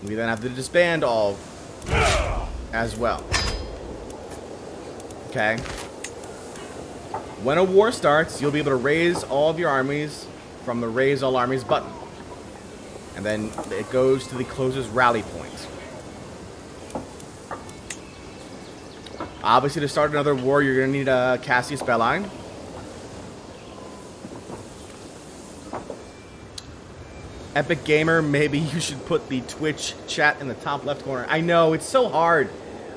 We then have to disband all as well. Okay. When a war starts, you'll be able to raise all of your armies from the raise all armies button. And then it goes to the closest rally point. Obviously, to start another war, you're going to need a Cassius Belli. Epic Gamer, maybe you should put the Twitch chat in the top left corner. I know, it's so hard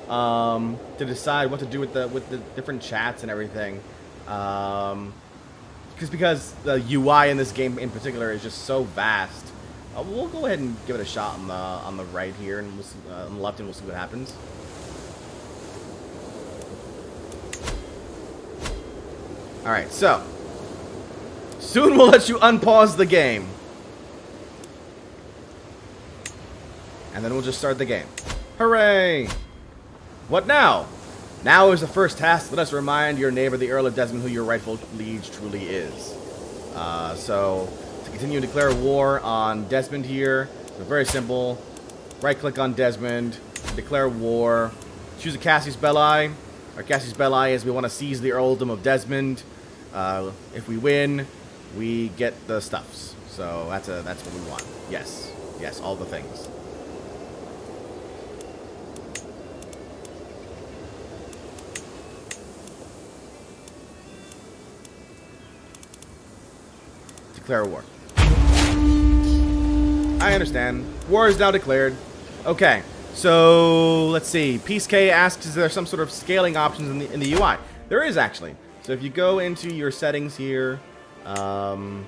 to decide what to do with the different chats and everything. Because the UI in this game in particular is just so vast. We'll go ahead and give it a shot on the right here, and we'll see, on the left, and we'll see what happens. Alright, so soon we'll let you unpause the game. And then we'll just start the game. Hooray! What now? Now is the first task. Let us remind your neighbor, the Earl of Desmond, who your rightful liege truly is. So, to continue to declare war on Desmond here, it's very simple. Right-click on Desmond, declare war, choose a Cassius Belli. Our Cassius Belli is we want to seize the Earldom of Desmond. If we win, we get the stuffs. So that's what we want. Yes, all the things. Declare war. I understand. War is now declared. Okay, so let's see. Peace K asks, is there some sort of scaling options in the UI? There is actually. So if you go into your settings here, I've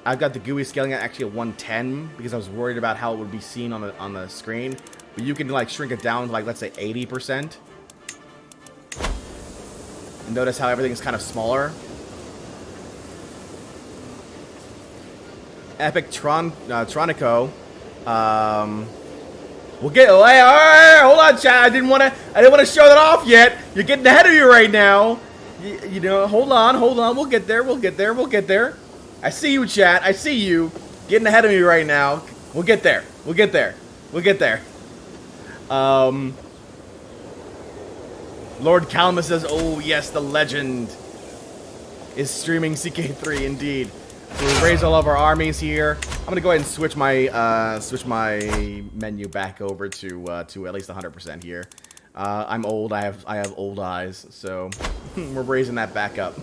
got the GUI scaling at actually at 110 because I was worried about how it would be seen on the screen. But you can like shrink it down to like, let's say 80%. And notice how everything's kind of smaller. Epic Tronico We'll get. Oh, hey, all right, hold on, chat. I didn't want to show that off yet. You're getting ahead of me right now. You know, hold on. We'll get there. I see you, chat. I see you getting ahead of me right now. We'll get there. Lord Kalma says, "Oh yes, the legend is streaming CK3 indeed." So we raise all of our armies here. I'm gonna go ahead and switch my menu back over to at least 100% here. I'm old. I have old eyes, so we're raising that back up.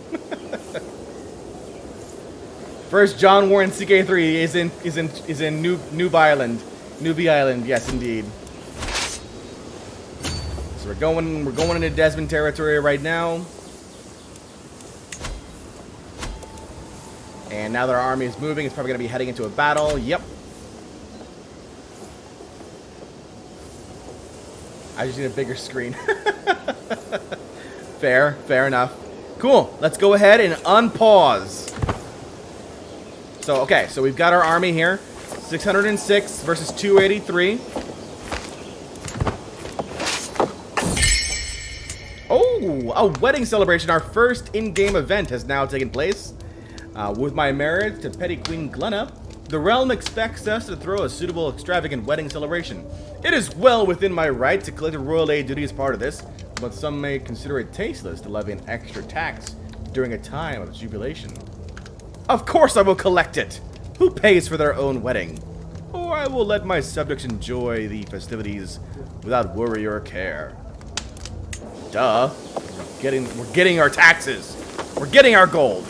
First John Warren CK3 is in Newbie Island. Newbie Island, yes indeed. So we're going into Desmond territory right now. And now that our army is moving, it's probably going to be heading into a battle. Yep. I just need a bigger screen. Fair enough. Cool. Let's go ahead and unpause. So, okay. So we've got our army here. 606 versus 283. Oh, a wedding celebration. Our first in-game event has now taken place. With my marriage to Petty Queen Glenna, the realm expects us to throw a suitable, extravagant wedding celebration. It is well within my right to collect a royal aid duty as part of this, but some may consider it tasteless to levy an extra tax during a time of jubilation. Of course I will collect it! Who pays for their own wedding? Or I will let my subjects enjoy the festivities without worry or care. Duh. We're getting our taxes. We're getting our gold.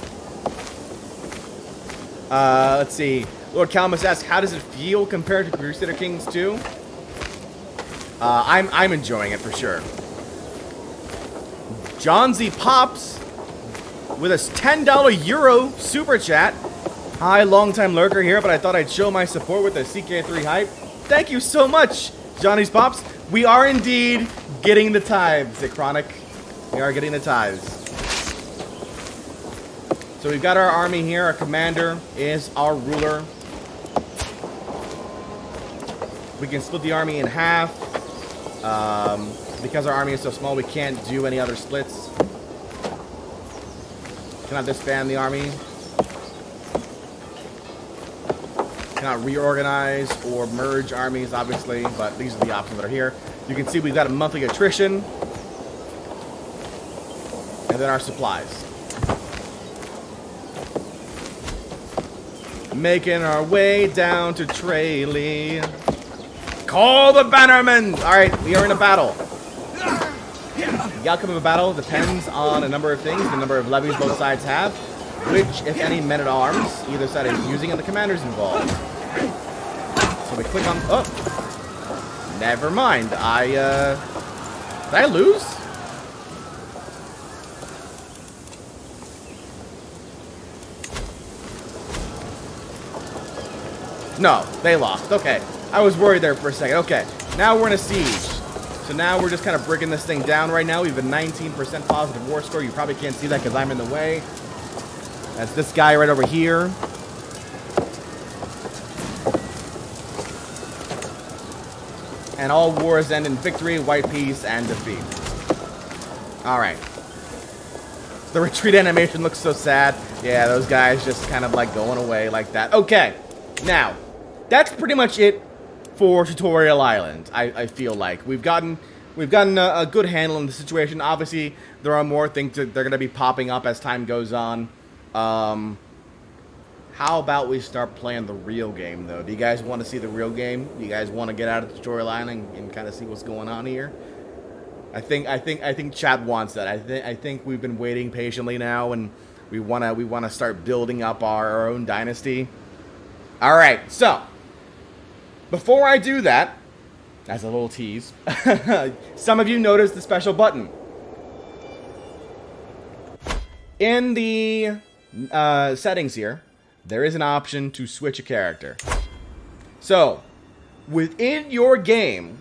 Let's see. Lord Kalmus asks, how does it feel compared to Crusader Kings 2? I'm enjoying it for sure. John Z Pops with a $10 Euro super chat. Hi, long-time lurker here, but I thought I'd show my support with the CK3 hype. Thank you so much, Johnny's Pops. We are indeed getting the tithes, Chronic. We are getting the tithes. So we've got our army here. Our commander is our ruler. We can split the army in half. Because our army is so small, we can't do any other splits. Cannot disband the army. Cannot reorganize or merge armies, obviously, but these are the options that are here. You can see we've got a monthly attrition. And then our supplies. Making our way down to Tralee. Call the bannermen! Alright, we are in a battle. The outcome of a battle depends on a number of things, the number of levies both sides have, which, if any, men-at-arms either side is using, and the commanders involved. So we click on... Oh! Never mind. Did I lose? No, they lost. Okay. I was worried there for a second. Okay. Now we're in a siege. So now we're just kind of breaking this thing down right now. We have a 19% positive war score. You probably can't see that because I'm in the way. That's this guy right over here. And all wars end in victory, white peace, and defeat. Alright. The retreat animation looks so sad. Yeah, those guys just kind of like going away like that. Okay. Now, that's pretty much it for Tutorial Island, I feel like. We've gotten a good handle on the situation. Obviously, there are more things that they're going to be popping up as time goes on. How about we start playing the real game, though? Do you guys want to see the real game? Do you guys want to get out of the Tutorial Island and kind of see what's going on here? I think chat wants that. I think we've been waiting patiently now, and we wanna start building up our own dynasty. All right, so before I do that, as a little tease, some of you noticed the special button in the settings here. There is an option to switch a character. So within your game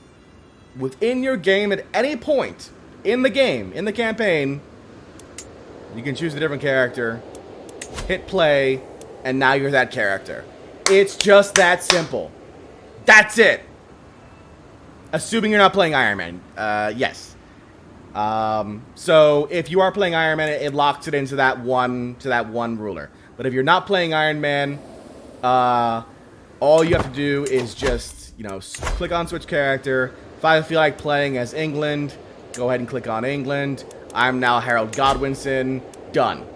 at any point in the game, in the campaign, you can choose a different character, hit play, and now you're that character. It's just that simple. That's it. Assuming you're not playing Iron Man. Yes. So if you are playing Iron Man, it locks it into that one ruler. But if you're not playing Iron Man, all you have to do is just, you know, click on switch character. If I feel like playing as England, go ahead and click on England. I'm now Harold Godwinson. Done.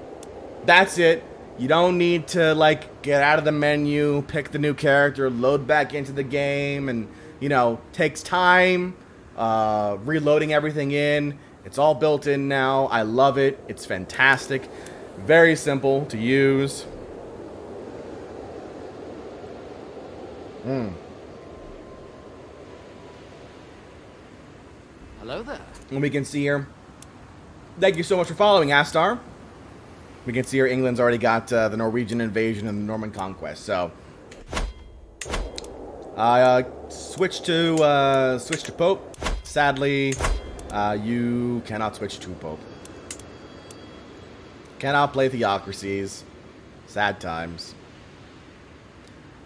That's it. You don't need to, like, get out of the menu, pick the new character, load back into the game, and, you know, takes time reloading everything in. It's all built in now. I love it. It's fantastic. Very simple to use. Hello there. And we can see here. Thank you so much for following, Astar. We can see here England's already got the Norwegian invasion and the Norman conquest. So, switch to Pope. Sadly, you cannot switch to Pope. Cannot play theocracies. Sad times.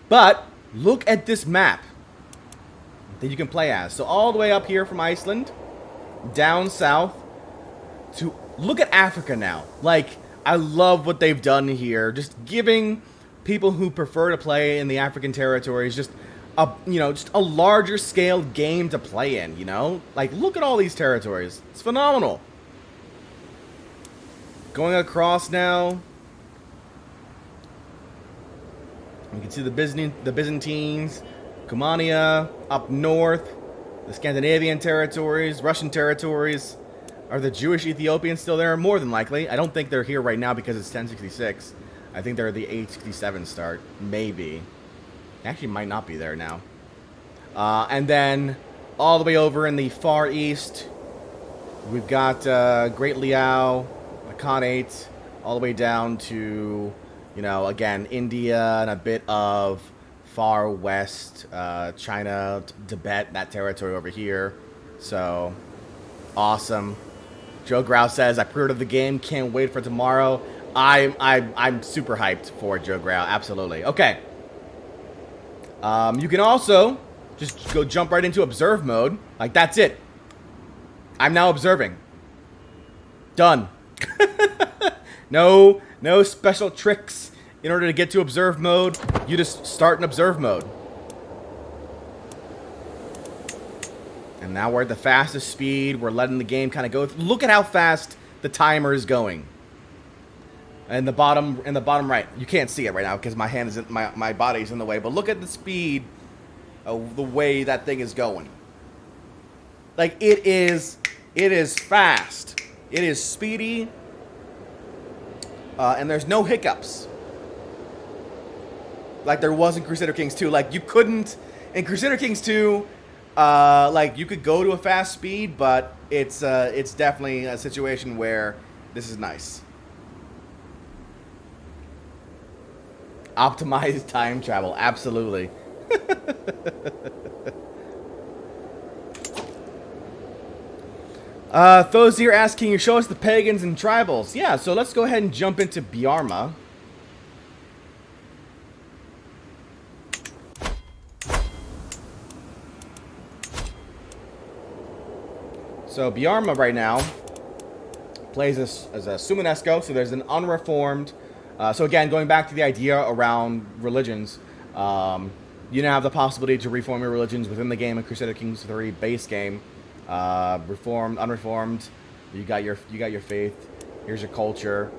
But look at this map that you can play as. So all the way up here from Iceland, down south, to look at Africa now. Like, I love what they've done here. Just giving people who prefer to play in the African territories just a, you know, just a larger scale game to play in, you know? Like, look at all these territories. It's phenomenal. Going across now. You can see the Byzantines, Cumania, up north, the Scandinavian territories, Russian territories. Are the Jewish Ethiopians still there? More than likely. I don't think they're here right now because it's 1066. I think they're the 867 start. Maybe. Actually, might not be there now. And then, all the way over in the far east, we've got Great Liao, the Khanate, all the way down to, you know, again, India and a bit of far west, China, Tibet, that territory over here. So, awesome. Joe Grau says, I pre-ordered the game, can't wait for tomorrow. I'm super hyped for Joe Grau, absolutely. Okay. You can also just go jump right into observe mode. Like, that's it. I'm now observing. Done. No special tricks in order to get to observe mode. You just start in observe mode. And now we're at the fastest speed. We're letting the game kind of go. Look at how fast the timer is going. And the bottom right. You can't see it right now because my hand is in, my body's in the way. But look at the speed of the way that thing is going. Like, it is fast. It is speedy. And there's no hiccups. Like there was in Crusader Kings 2. Like, you couldn't in Crusader Kings 2. Like, you could go to a fast speed, but it's definitely a situation where this is nice. Optimized time travel, absolutely. Thozir asking you, show us the pagans and tribals. Yeah, so let's go ahead and jump into Bjarma. So Bjarma right now plays as a Sumanesco, so there's an unreformed. So again, going back to the idea around religions, you now have the possibility to reform your religions within the game of Crusader Kings 3 base game. Reformed, unreformed, you got your faith. Here's your culture.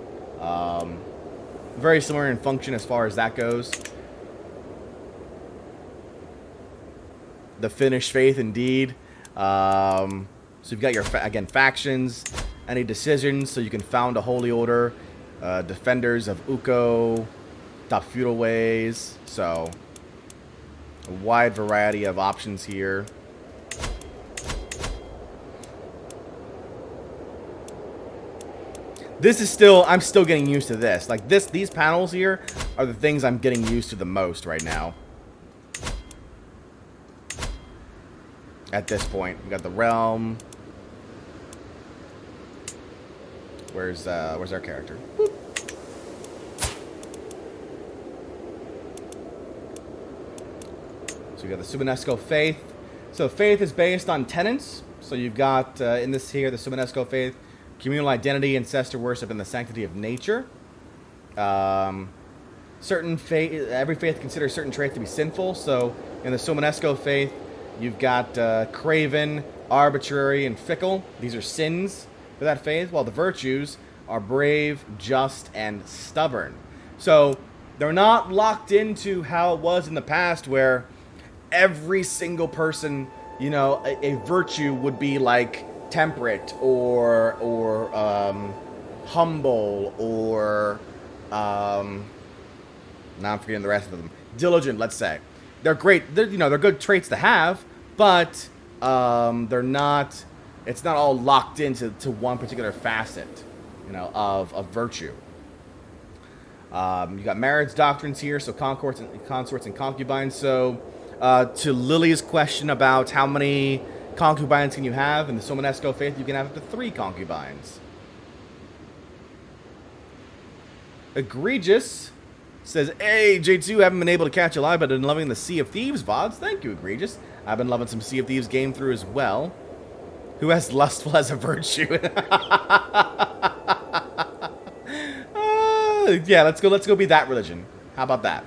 Very similar in function as far as that goes. The Finnish faith, indeed. So you've got your, again, factions, any decisions, so you can found a holy order, defenders of Ukko, top feudal ways, so a wide variety of options here. This is still, I'm still getting used to this. Like these panels here are the things I'm getting used to the most right now. At this point, we got the realm. Where's our character? Boop. So we got the Sumanesco faith. So faith is based on tenets. So you've got, in this here, the Sumanesco faith, communal identity, ancestor worship, and the sanctity of nature. Certain faith, every faith considers certain traits to be sinful. So in the Sumanesco faith, you've got craven, arbitrary, and fickle. These are sins for that faith, while the virtues are brave, just, and stubborn. So they're not locked into how it was in the past, where every single person, you know, a virtue would be like temperate or humble or now I'm forgetting the rest of them. Diligent, let's say. They're great. They're good traits to have, but they're not. It's not all locked into one particular facet, of virtue. You got marriage doctrines here, so consorts and concubines. So to Lily's question about how many concubines can you have in the Somanesco faith, you can have up to 3 concubines. Egregious says, hey, J2, haven't been able to catch you live, but I've been loving the Sea of Thieves VODs. Thank you, Egregious. I've been loving some Sea of Thieves game through as well. Who has lustful as a virtue? Yeah, let's go be that religion. How about that?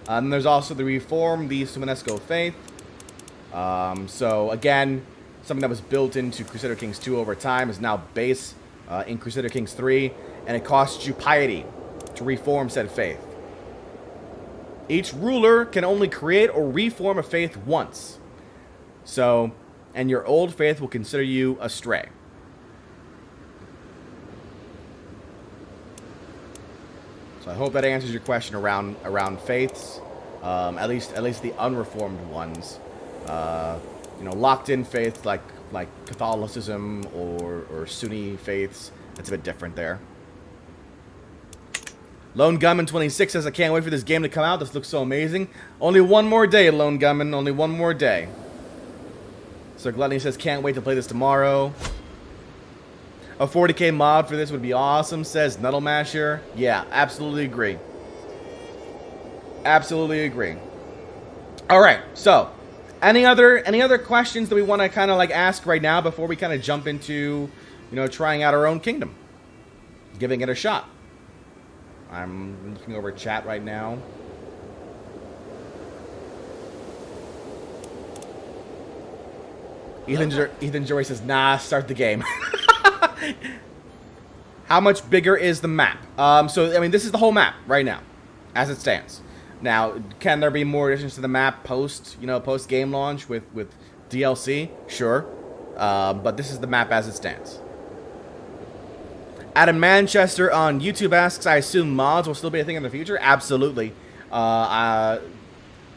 And there's also the Reform, the Sumanesco faith. So again, something that was built into Crusader Kings 2 over time is now base in Crusader Kings 3, and it costs you piety to reform said faith. Each ruler can only create or reform a faith once. So, and your old faith will consider you astray. So I hope that answers your question around faiths, at least the unreformed ones. Locked in faiths like Catholicism or Sunni faiths. That's a bit different there. Lone Gunman 26 says, I can't wait for this game to come out. This looks so amazing. Only one more day, Lone Gunman. Only one more day. Sir Gluttony says, can't wait to play this tomorrow. A 40k mod for this would be awesome, says Nuddle Masher. Yeah, absolutely agree. Absolutely agree. Alright, so any other questions that we want to kind of ask right now before we kind of jump into, trying out our own kingdom? Giving it a shot. I'm looking over chat right now. Ethan Joy says, nah, start the game. How much bigger is the map? This is the whole map right now, as it stands. Now, can there be more additions to the map post game launch with DLC? Sure. But this is the map as it stands. Adam Manchester on YouTube asks, I assume mods will still be a thing in the future? Absolutely.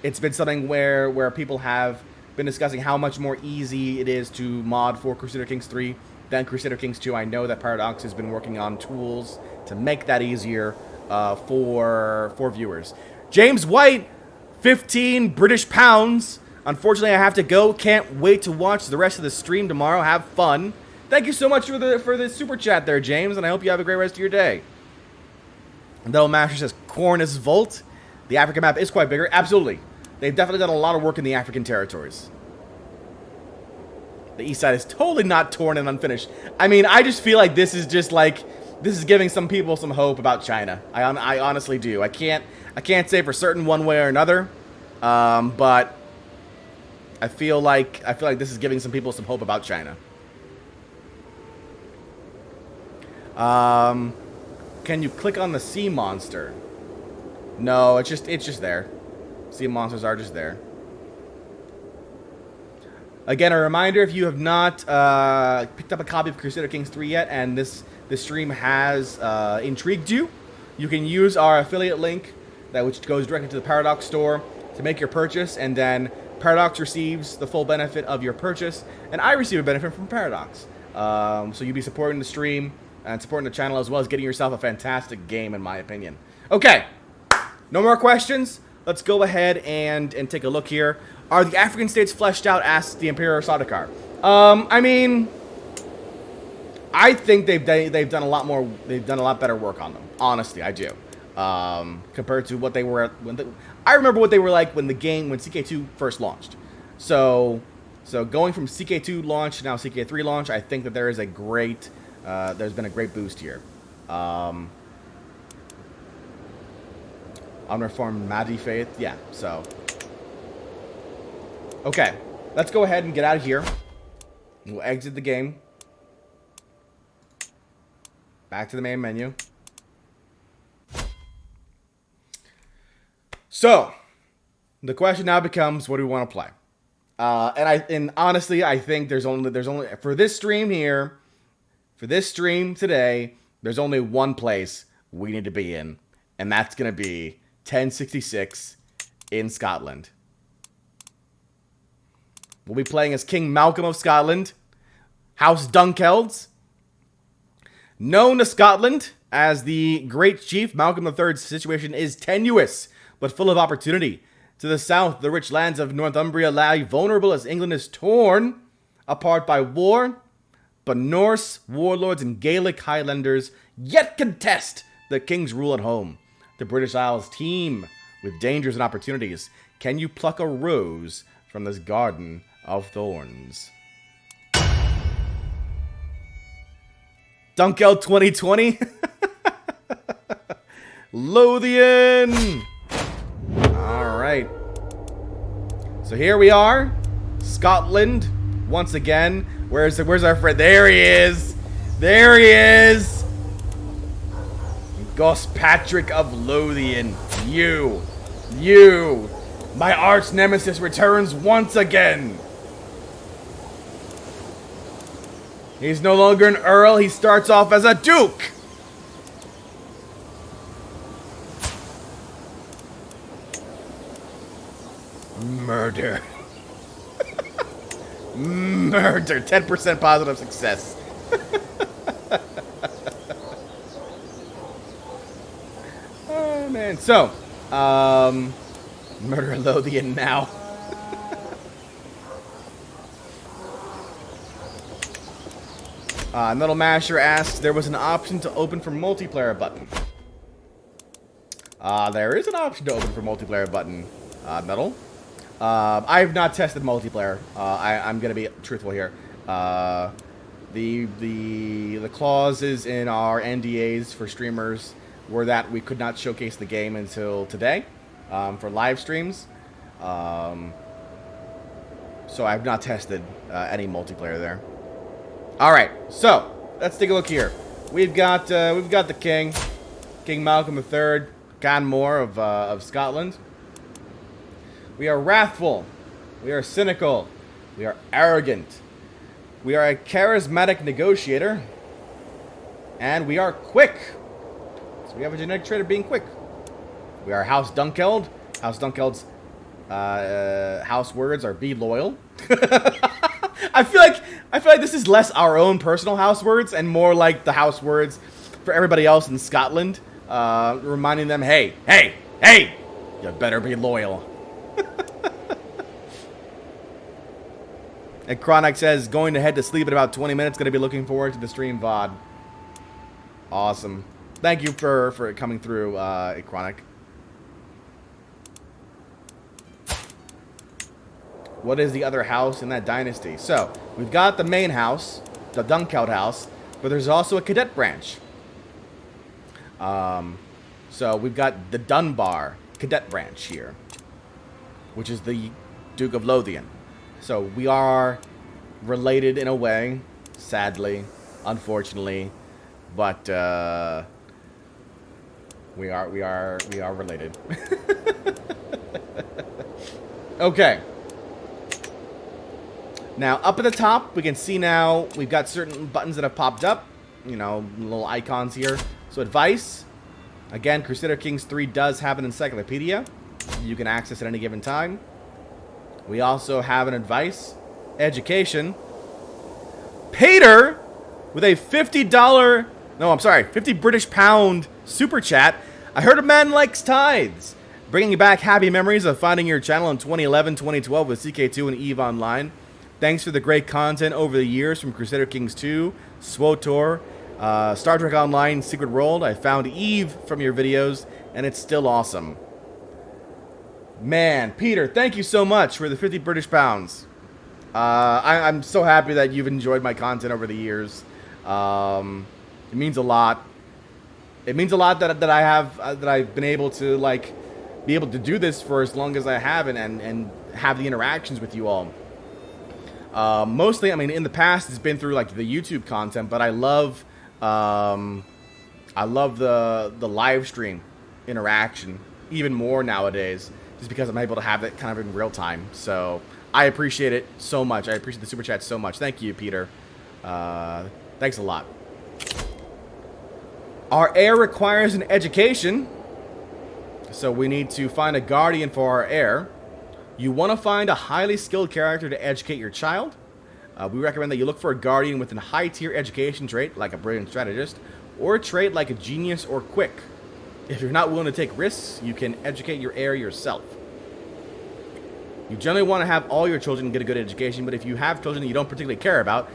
It's been something where people have been discussing how much more easy it is to mod for Crusader Kings 3 than Crusader Kings 2. I know that Paradox has been working on tools to make that easier for viewers. James White, 15 British pounds. Unfortunately, I have to go. Can't wait to watch the rest of the stream tomorrow. Have fun. Thank you so much for the super chat there, James, and I hope you have a great rest of your day. Little Master says, Cornus Volt. The African map is quite bigger. Absolutely. They've definitely done a lot of work in the African territories. The east side is totally not torn and unfinished. I mean, I just feel like this is just this is giving some people some hope about China. I honestly do. I can't say for certain one way or another, but I feel like this is giving some people some hope about China. Can you click on the sea monster? No, it's just there. Sea monsters are just there. Again, a reminder, if you have not picked up a copy of Crusader Kings 3 yet, and this stream has intrigued you, you can use our affiliate link, which goes directly to the Paradox store, to make your purchase, and then Paradox receives the full benefit of your purchase, and I receive a benefit from Paradox. So you'll be supporting the stream and supporting the channel, as well as getting yourself a fantastic game, in my opinion. Okay, no more questions. Let's go ahead and take a look here. Are the African states fleshed out? Asks the Imperial Sardaukar. I think they've done a lot more. They've done a lot better work on them. Honestly, I do. Compared to what they were I remember what they were like when CK2 first launched. So So going from CK2 launch to now CK3 launch, I think that there is a great, there's been a great boost here. Unreformed Magi Faith, yeah, so. Okay, let's go ahead and get out of here. We'll exit the game. Back to the main menu. So, the question now becomes, what do we want to play? And honestly, I think there's only for this stream here, for this stream today, there's only one place we need to be in, and that's gonna be 1066 in Scotland. We'll be playing as King Malcolm of Scotland, House Dunkelds. Known to Scotland as the Great Chief, Malcolm III's situation is tenuous, but full of opportunity. To the south, the rich lands of Northumbria lie vulnerable as England is torn apart by war, but Norse warlords and Gaelic Highlanders yet contest the king's rule at home. The British Isles teem with dangers and opportunities. Can you pluck a rose from this garden of thorns? Dunkeld 2020. Lothian. All right. So here we are, Scotland once again. Where's our friend? There he is. There he is. Gus Patrick of Lothian. You, my arch nemesis returns once again. He's no longer an earl. He starts off as a duke. Murder. Murder. 10% positive success. Oh, man. So, Murder Lothian now. Metal Masher asks, there was an option to open for multiplayer button. There is an option to open for multiplayer button, Metal. I have not tested multiplayer. I'm gonna be truthful here. The clauses in our NDAs for streamers were that we could not showcase the game until today for live streams. So I've not tested any multiplayer there. All right, so let's take a look here. We've got the king, King Malcolm III, Canmore of Scotland. We are wrathful. We are cynical. We are arrogant. We are a charismatic negotiator. And we are quick. So we have a genetic trait of being quick. We are House Dunkeld. House Dunkeld's house words are be loyal. I feel like this is less our own personal house words and more like the house words for everybody else in Scotland, reminding them, hey, you better be loyal. And Chronic says, going to head to sleep in about 20 minutes. Going to be looking forward to the stream VOD. Awesome. Thank you for coming through, Chronic. What is the other house in that dynasty? So, we've got the main house, the Dunkeld house, but there's also a cadet branch. So, we've got the Dunbar cadet branch here, which is the Duke of Lothian. So, we are related in a way, sadly, unfortunately, but we are related. Okay. Now, up at the top, we can see now we've got certain buttons that have popped up. You know, little icons here. So, advice. Again, Crusader Kings 3 does have an encyclopedia. You can access at any given time. We also have an advice. Education. Pater with a $50... No, I'm sorry. 50 British pound super chat. I heard a man likes tithes. Bringing back happy memories of finding your channel in 2011, 2012 with CK2 and EVE Online. Thanks for the great content over the years from Crusader Kings 2, SWOTOR, Star Trek Online, Secret World. I found EVE from your videos, and it's still awesome. Man, Peter, thank you so much for the 50 British pounds. I'm so happy that you've enjoyed my content over the years. It means a lot. It means a lot that I have that I've been able to like be able to do this for as long as I have and have the interactions with you all. Mostly, I mean, in the past it's been through like the YouTube content, but I love the live stream interaction even more nowadays, just because I'm able to have it kind of in real time. So I appreciate it so much. I appreciate the super chat so much. Thank you, Peter. Thanks a lot. Our heir requires an education, so we need to find a guardian for our heir. You want to find a highly skilled character to educate your child. We recommend that you look for a guardian with a high-tier education trait, like a brilliant strategist, or a trait like a genius or quick. If you're not willing to take risks, you can educate your heir yourself. You generally want to have all your children get a good education, but if you have children that you don't particularly care about...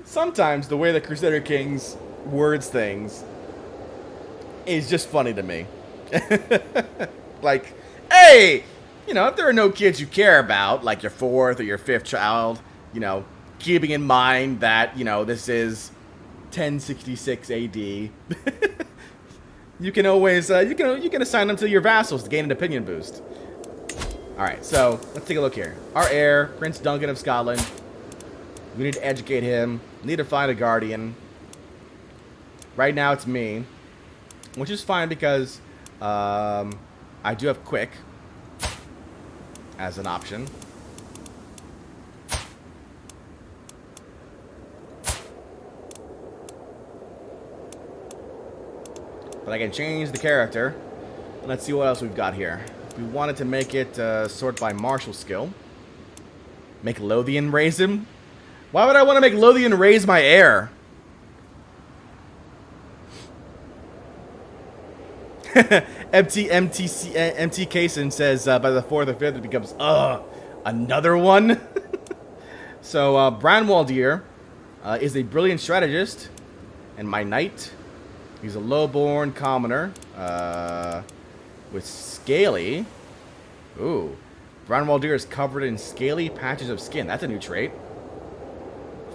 Sometimes the way that Crusader Kings words things is just funny to me. Like, hey, you know, if there are no kids you care about, like your fourth or your fifth child, you know, keeping in mind that, you know, this is 1066 AD, you can always, you can assign them to your vassals to gain an opinion boost. Alright, so let's take a look here. Our heir, Prince Duncan of Scotland. We need to educate him. Need to find a guardian. Right now it's me, which is fine because I do have quick as an option. But I can change the character. Let's see what else we've got here. If we wanted to make it sort by martial skill. Make Lothian raise him. Why would I want to make Lothian raise my heir? MT Kaysen says by the 4th or 5th it becomes another one. So Branwaldir is a brilliant strategist and my knight. He's a low-born commoner with scaly. Ooh, Branwaldir is covered in scaly patches of skin. That's a new trait.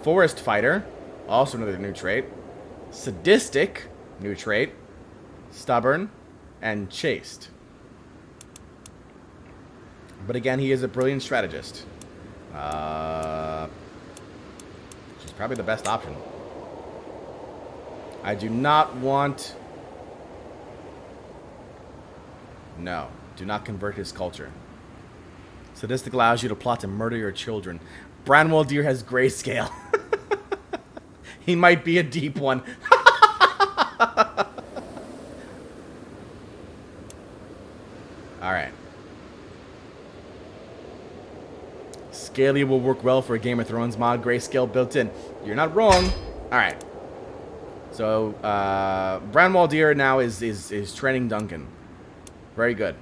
Forest fighter, also another new trait. Sadistic, new trait. Stubborn, and chaste. But again, he is a brilliant strategist. Which is probably the best option. I do not want... No, do not convert his culture. Sadistic allows you to plot to murder your children. Branwaldir has grayscale. He might be a deep one. Alright. Scaly will work well for a Game of Thrones mod. Grayscale built in. You're not wrong. Alright. So, Branwaldir now is training Duncan. Very good.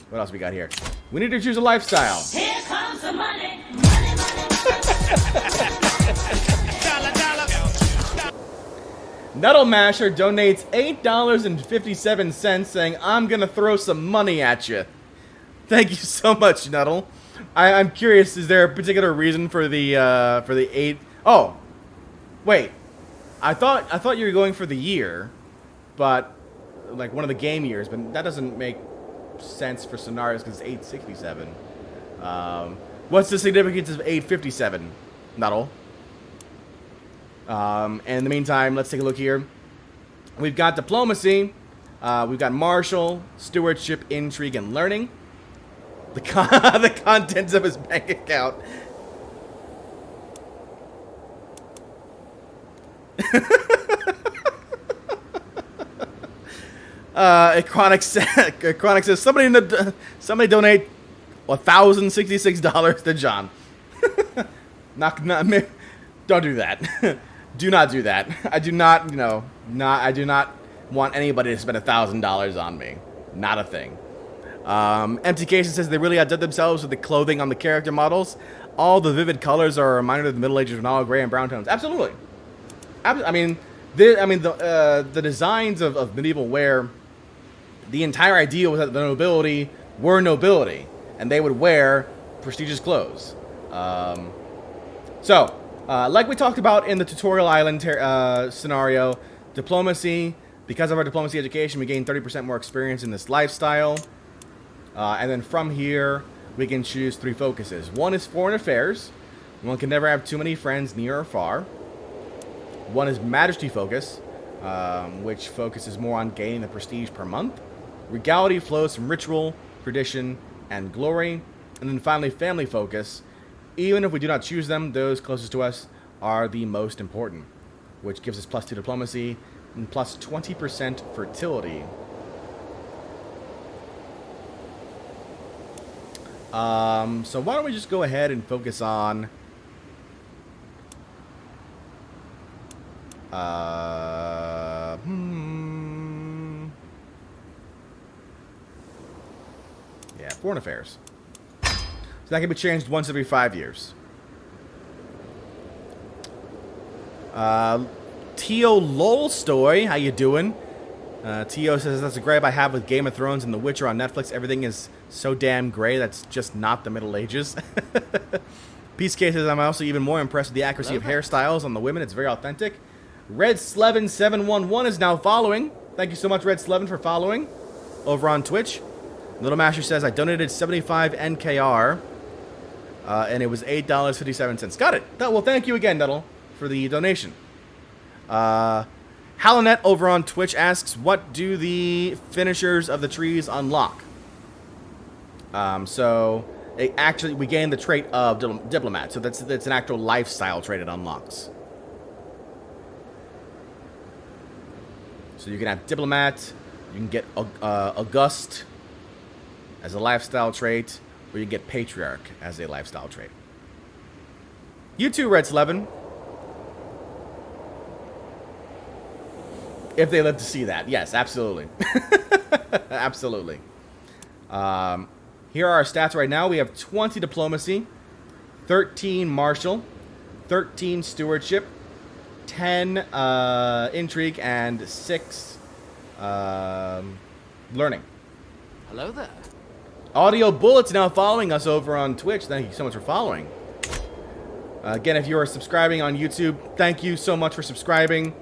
What else we got here? We need to choose a lifestyle. Here comes the money. Money, money, Nuddle Masher donates $8.57 saying, I'm going to throw some money at you. Thank you so much, Nuddle. I'm curious, is there a particular reason for the 8? Oh, wait. I thought you were going for the year, but like one of the game years, but that doesn't make sense for scenarios because it's 867. What's the significance of 857, Nuddle? In the meantime, let's take a look here. We've got diplomacy, we've got martial, stewardship, intrigue, and learning. The contents of his bank account. Chronic says somebody donate $1,066 to John. Don't do that. Do not do that. I do not, I do not want anybody to spend $1,000 on me. Not a thing. Empty Cation says they really outdid themselves with the clothing on the character models. All the vivid colors are a reminder of the Middle Ages with all gray and brown tones. Absolutely. I mean, the designs of medieval wear. The entire idea was that the nobility were nobility, and they would wear prestigious clothes. Like we talked about in the tutorial island scenario, diplomacy. Because of our diplomacy education, we gain 30% more experience in this lifestyle. And then from here, we can choose 3 focuses. One is foreign affairs. One can never have too many friends near or far. One is majesty focus, which focuses more on gaining the prestige per month. Regality flows from ritual, tradition, and glory. And then finally, family focus. Even if we do not choose them, those closest to us are the most important, which gives us +2 diplomacy and plus 20% fertility. So why don't we just go ahead and focus on foreign affairs. So that can be changed once every 5 years. Tio Lolstoy, how you doing? Tio says, that's a gripe I have with Game of Thrones and The Witcher on Netflix. Everything is so damn gray. That's just not the Middle Ages. Peace Case says, I'm also even more impressed with the accuracy of hairstyles on the women. It's very authentic. Red Slevin 711 is now following. Thank you so much, Red Slevin, for following over on Twitch. Little Master says, I donated 75 NKR, and it was $8.57. Got it. Well, thank you again, Nuddle, for the donation. Halonet over on Twitch asks, what do the finishers of the trees unlock? We gain the trait of Diplomat, so that's an actual lifestyle trait it unlocks. So you can have Diplomat, you can get August as a lifestyle trait, or you can get Patriarch as a lifestyle trait. You too, Red Slevin. If they live to see that. Yes, absolutely. Absolutely. Here are our stats right now. We have 20 diplomacy, 13 martial, 13 stewardship, 10 intrigue, and 6 learning. Hello there. Audio Bullets now following us over on Twitch. Thank you so much for following. Again, if you are subscribing on YouTube, thank you so much for subscribing.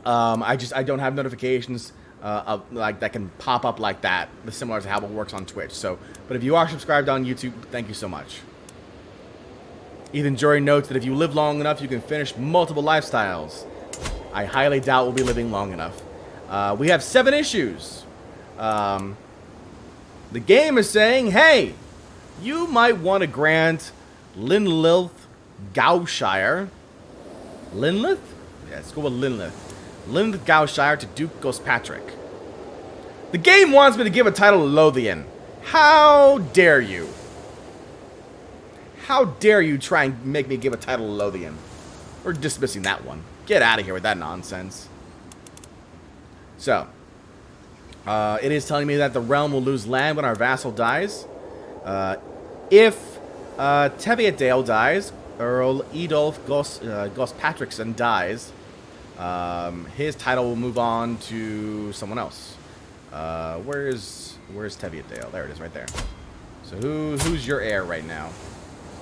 I don't have notifications that can pop up like that, similar to how it works on Twitch. But if you are subscribed on YouTube, thank you so much. Ethan Jury notes that if you live long enough, you can finish multiple lifestyles. I highly doubt we'll be living long enough. We have 7 issues. The game is saying, hey, you might want to grant Linlith Gaushire. Linlith? Yeah, let's go with Linlith. Linlith Gaushire to Duke Gospatrick. The game wants me to give a title to Lothian. How dare you? How dare you try and make me give a title to Lothian? We're dismissing that one. Get out of here with that nonsense. So, it is telling me that the realm will lose land when our vassal dies. If Teviotdale dies, Earl Edulf Gospatrickson dies, his title will move on to someone else. Where's Teviotdale? There it is, right there. So who's your heir right now?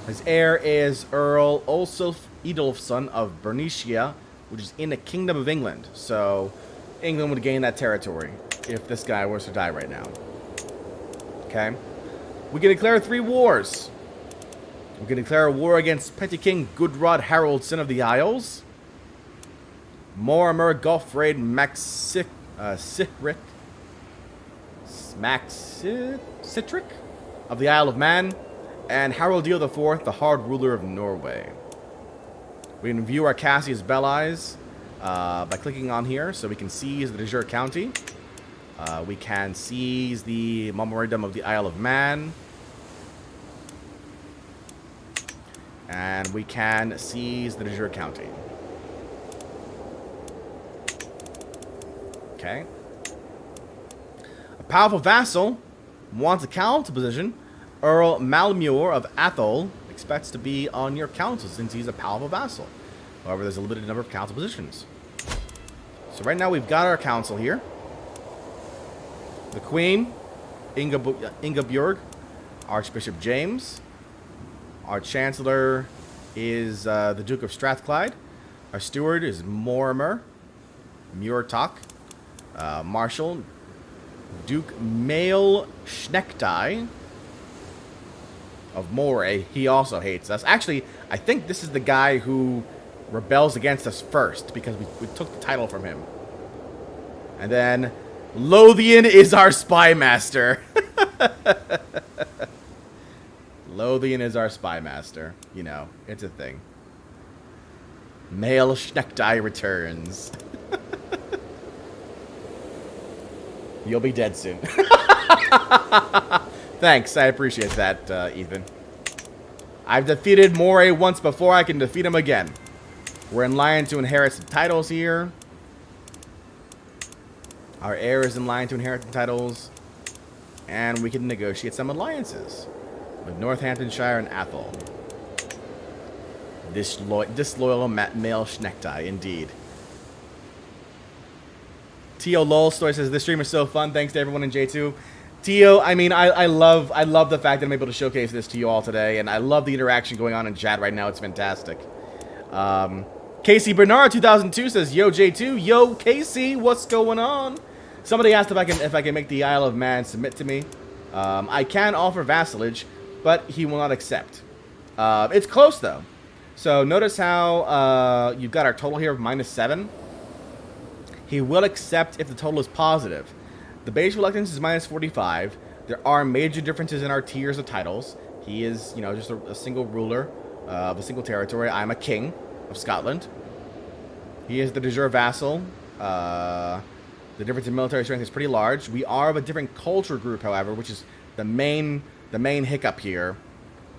His heir is Earl Ulsulf Edulfson of Bernicia, which is in the Kingdom of England. So England would gain that territory if this guy was to die right now. Okay. We can declare 3 wars. We can declare a war against Petty King Gudrod Harold, son of the Isles. Mortimer Goffraid Citric of the Isle of Man. And Haroldio IV, the Hard Ruler of Norway. We can view our Cassius Belli by clicking on here, so we can seize the de jure county. We can seize the Memorandum of the Isle of Man. And we can seize the de jure county. Okay. A powerful vassal wants a council position. Earl Malmure of Athol expects to be on your council since he's a powerful vassal. However, there's a limited number of council positions. So right now we've got our council here. The Queen, Ingeborg, Archbishop James. Our Chancellor is the Duke of Strathclyde. Our Steward is Mortimer Muirtalk. Marshal, Duke Mael Schneckdye of Moray. He also hates us. Actually, I think this is the guy who rebels against us first because we took the title from him. And then Lothian is our spy master. Lothian is our spy master. You know, it's a thing. Mael Schneckdye returns. You'll be dead soon. Thanks, I appreciate that, Ethan. I've defeated Moray once before, I can defeat him again. We're in line to inherit some titles here. Our heir is in line to inherit the titles. And we can negotiate some alliances with Northamptonshire and Athol. Disloyal Mael Schneckdye, indeed. Tio Lol Story says, this stream is so fun. Thanks to everyone in J2. Tio, I mean, I love the fact that I'm able to showcase this to you all today, and I love the interaction going on in chat right now. It's fantastic. Casey Bernard 2002 says, yo J2, yo Casey, what's going on? Somebody asked if I can make the Isle of Man submit to me. I can offer vassalage, but he will not accept. It's close though. So notice how you've got our total here of -7. He will accept if the total is positive. The base reluctance is -45. There are major differences in our tiers of titles. He is, you know, just a single ruler of a single territory. I'm a king of Scotland. He is the de jure vassal. The difference in military strength is pretty large. We are of a different culture group, however, which is the main hiccup here.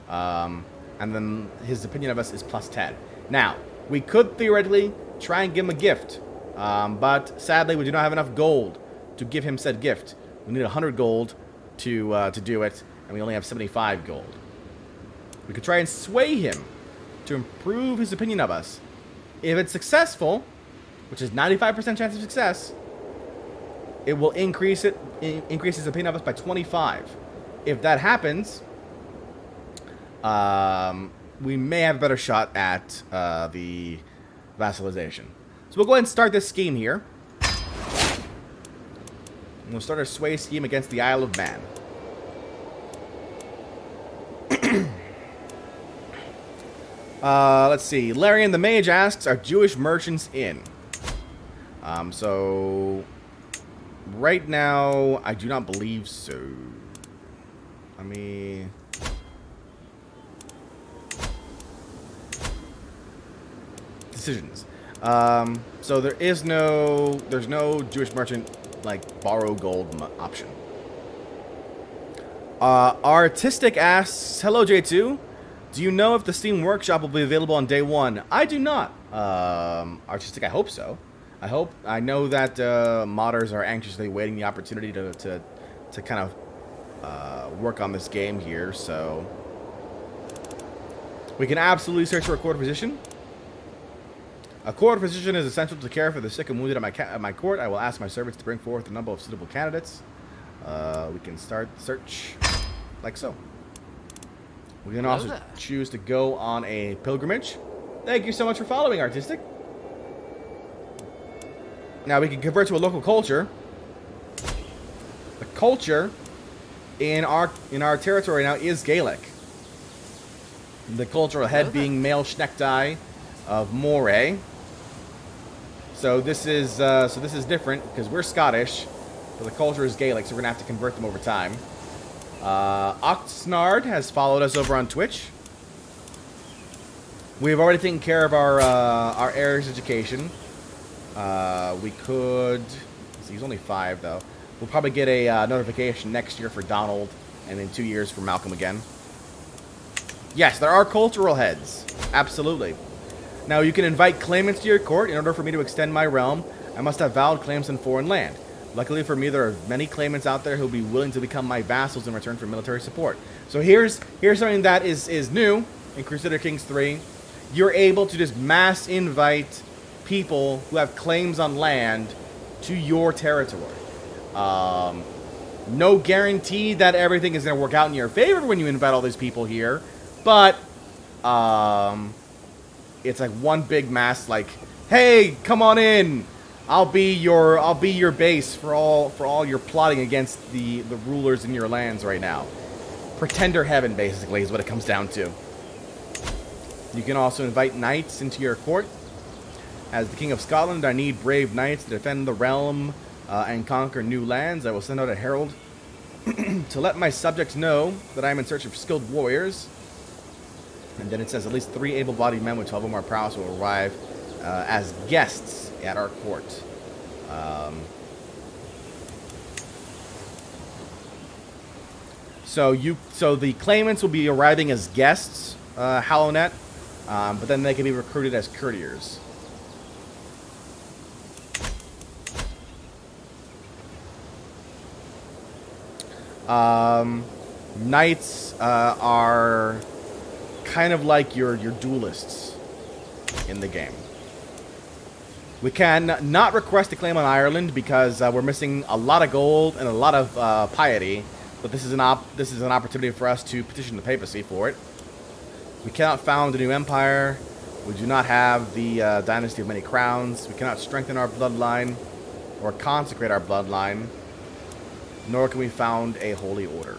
And then his opinion of us is +10. Now, we could theoretically try and give him a gift. But sadly, we do not have enough gold to give him said gift. We need 100 gold to do it, and we only have 75 gold. We could try and sway him to improve his opinion of us. If it's successful, which is 95% chance of success, it will increase his opinion of us by 25. If that happens, we may have a better shot at the vassalization. So we'll go ahead and start this scheme here. And we'll start our sway scheme against the Isle of Man. Let's see. Larian the Mage asks, are Jewish merchants in? So right now, I do not believe so. I mean, decisions. So there's no Jewish merchant like borrow gold option. Artistic asks, hello J2. Do you know if the Steam Workshop will be available on day 1? I do not. Artistic, I hope so. I know that modders are anxiously waiting the opportunity to kind of work on this game here, so we can absolutely search for a court physician. A court physician is essential to care for the sick and wounded at my court. I will ask my servants to bring forth a number of suitable candidates. We can start the search like so. We can also choose to go on a pilgrimage. Thank you so much for following, Artistic. Now we can convert to a local culture. The culture in our territory now is Gaelic. The cultural head being Mael Schneckdye of Moray. So this is different because we're Scottish, but the culture is Gaelic, so we're gonna have to convert them over time. Oxnard has followed us over on Twitch. We've already taken care of our heir's education. We could. See, he's only 5 though. We'll probably get a notification next year for Donald, and in 2 years for Malcolm again. Yes, there are cultural heads. Absolutely. Now you can invite claimants to your court. In order for me to extend my realm, I must have valid claims in foreign land. Luckily for me, there are many claimants out there who will be willing to become my vassals in return for military support. So here's something that is new in Crusader Kings 3. you're able to just mass invite people who have claims on land to your territory. No guarantee that everything is going to work out in your favor when you invite all these people here, but it's like one big mass, like, hey, come on in. I'll be your base for all your plotting against the rulers in your lands right now. Pretender heaven, basically, is what it comes down to. You can also invite knights into your court. As the King of Scotland, I need brave knights to defend the realm and conquer new lands. I will send out a herald to let my subjects know that I am in search of skilled warriors. And then it says at least 3 able-bodied men with 12 or more prowess will arrive as guests at our court. So the claimants will be arriving as guests, HallowNet, but then they can be recruited as courtiers. Knights are kind of like your duelists in the game. We can not request a claim on Ireland because we're missing a lot of gold and a lot of piety, but this is an opportunity for us to petition the papacy for it. We cannot found a new empire. We do not have the dynasty of many crowns. We cannot strengthen our bloodline or consecrate our bloodline, nor can we found a holy order.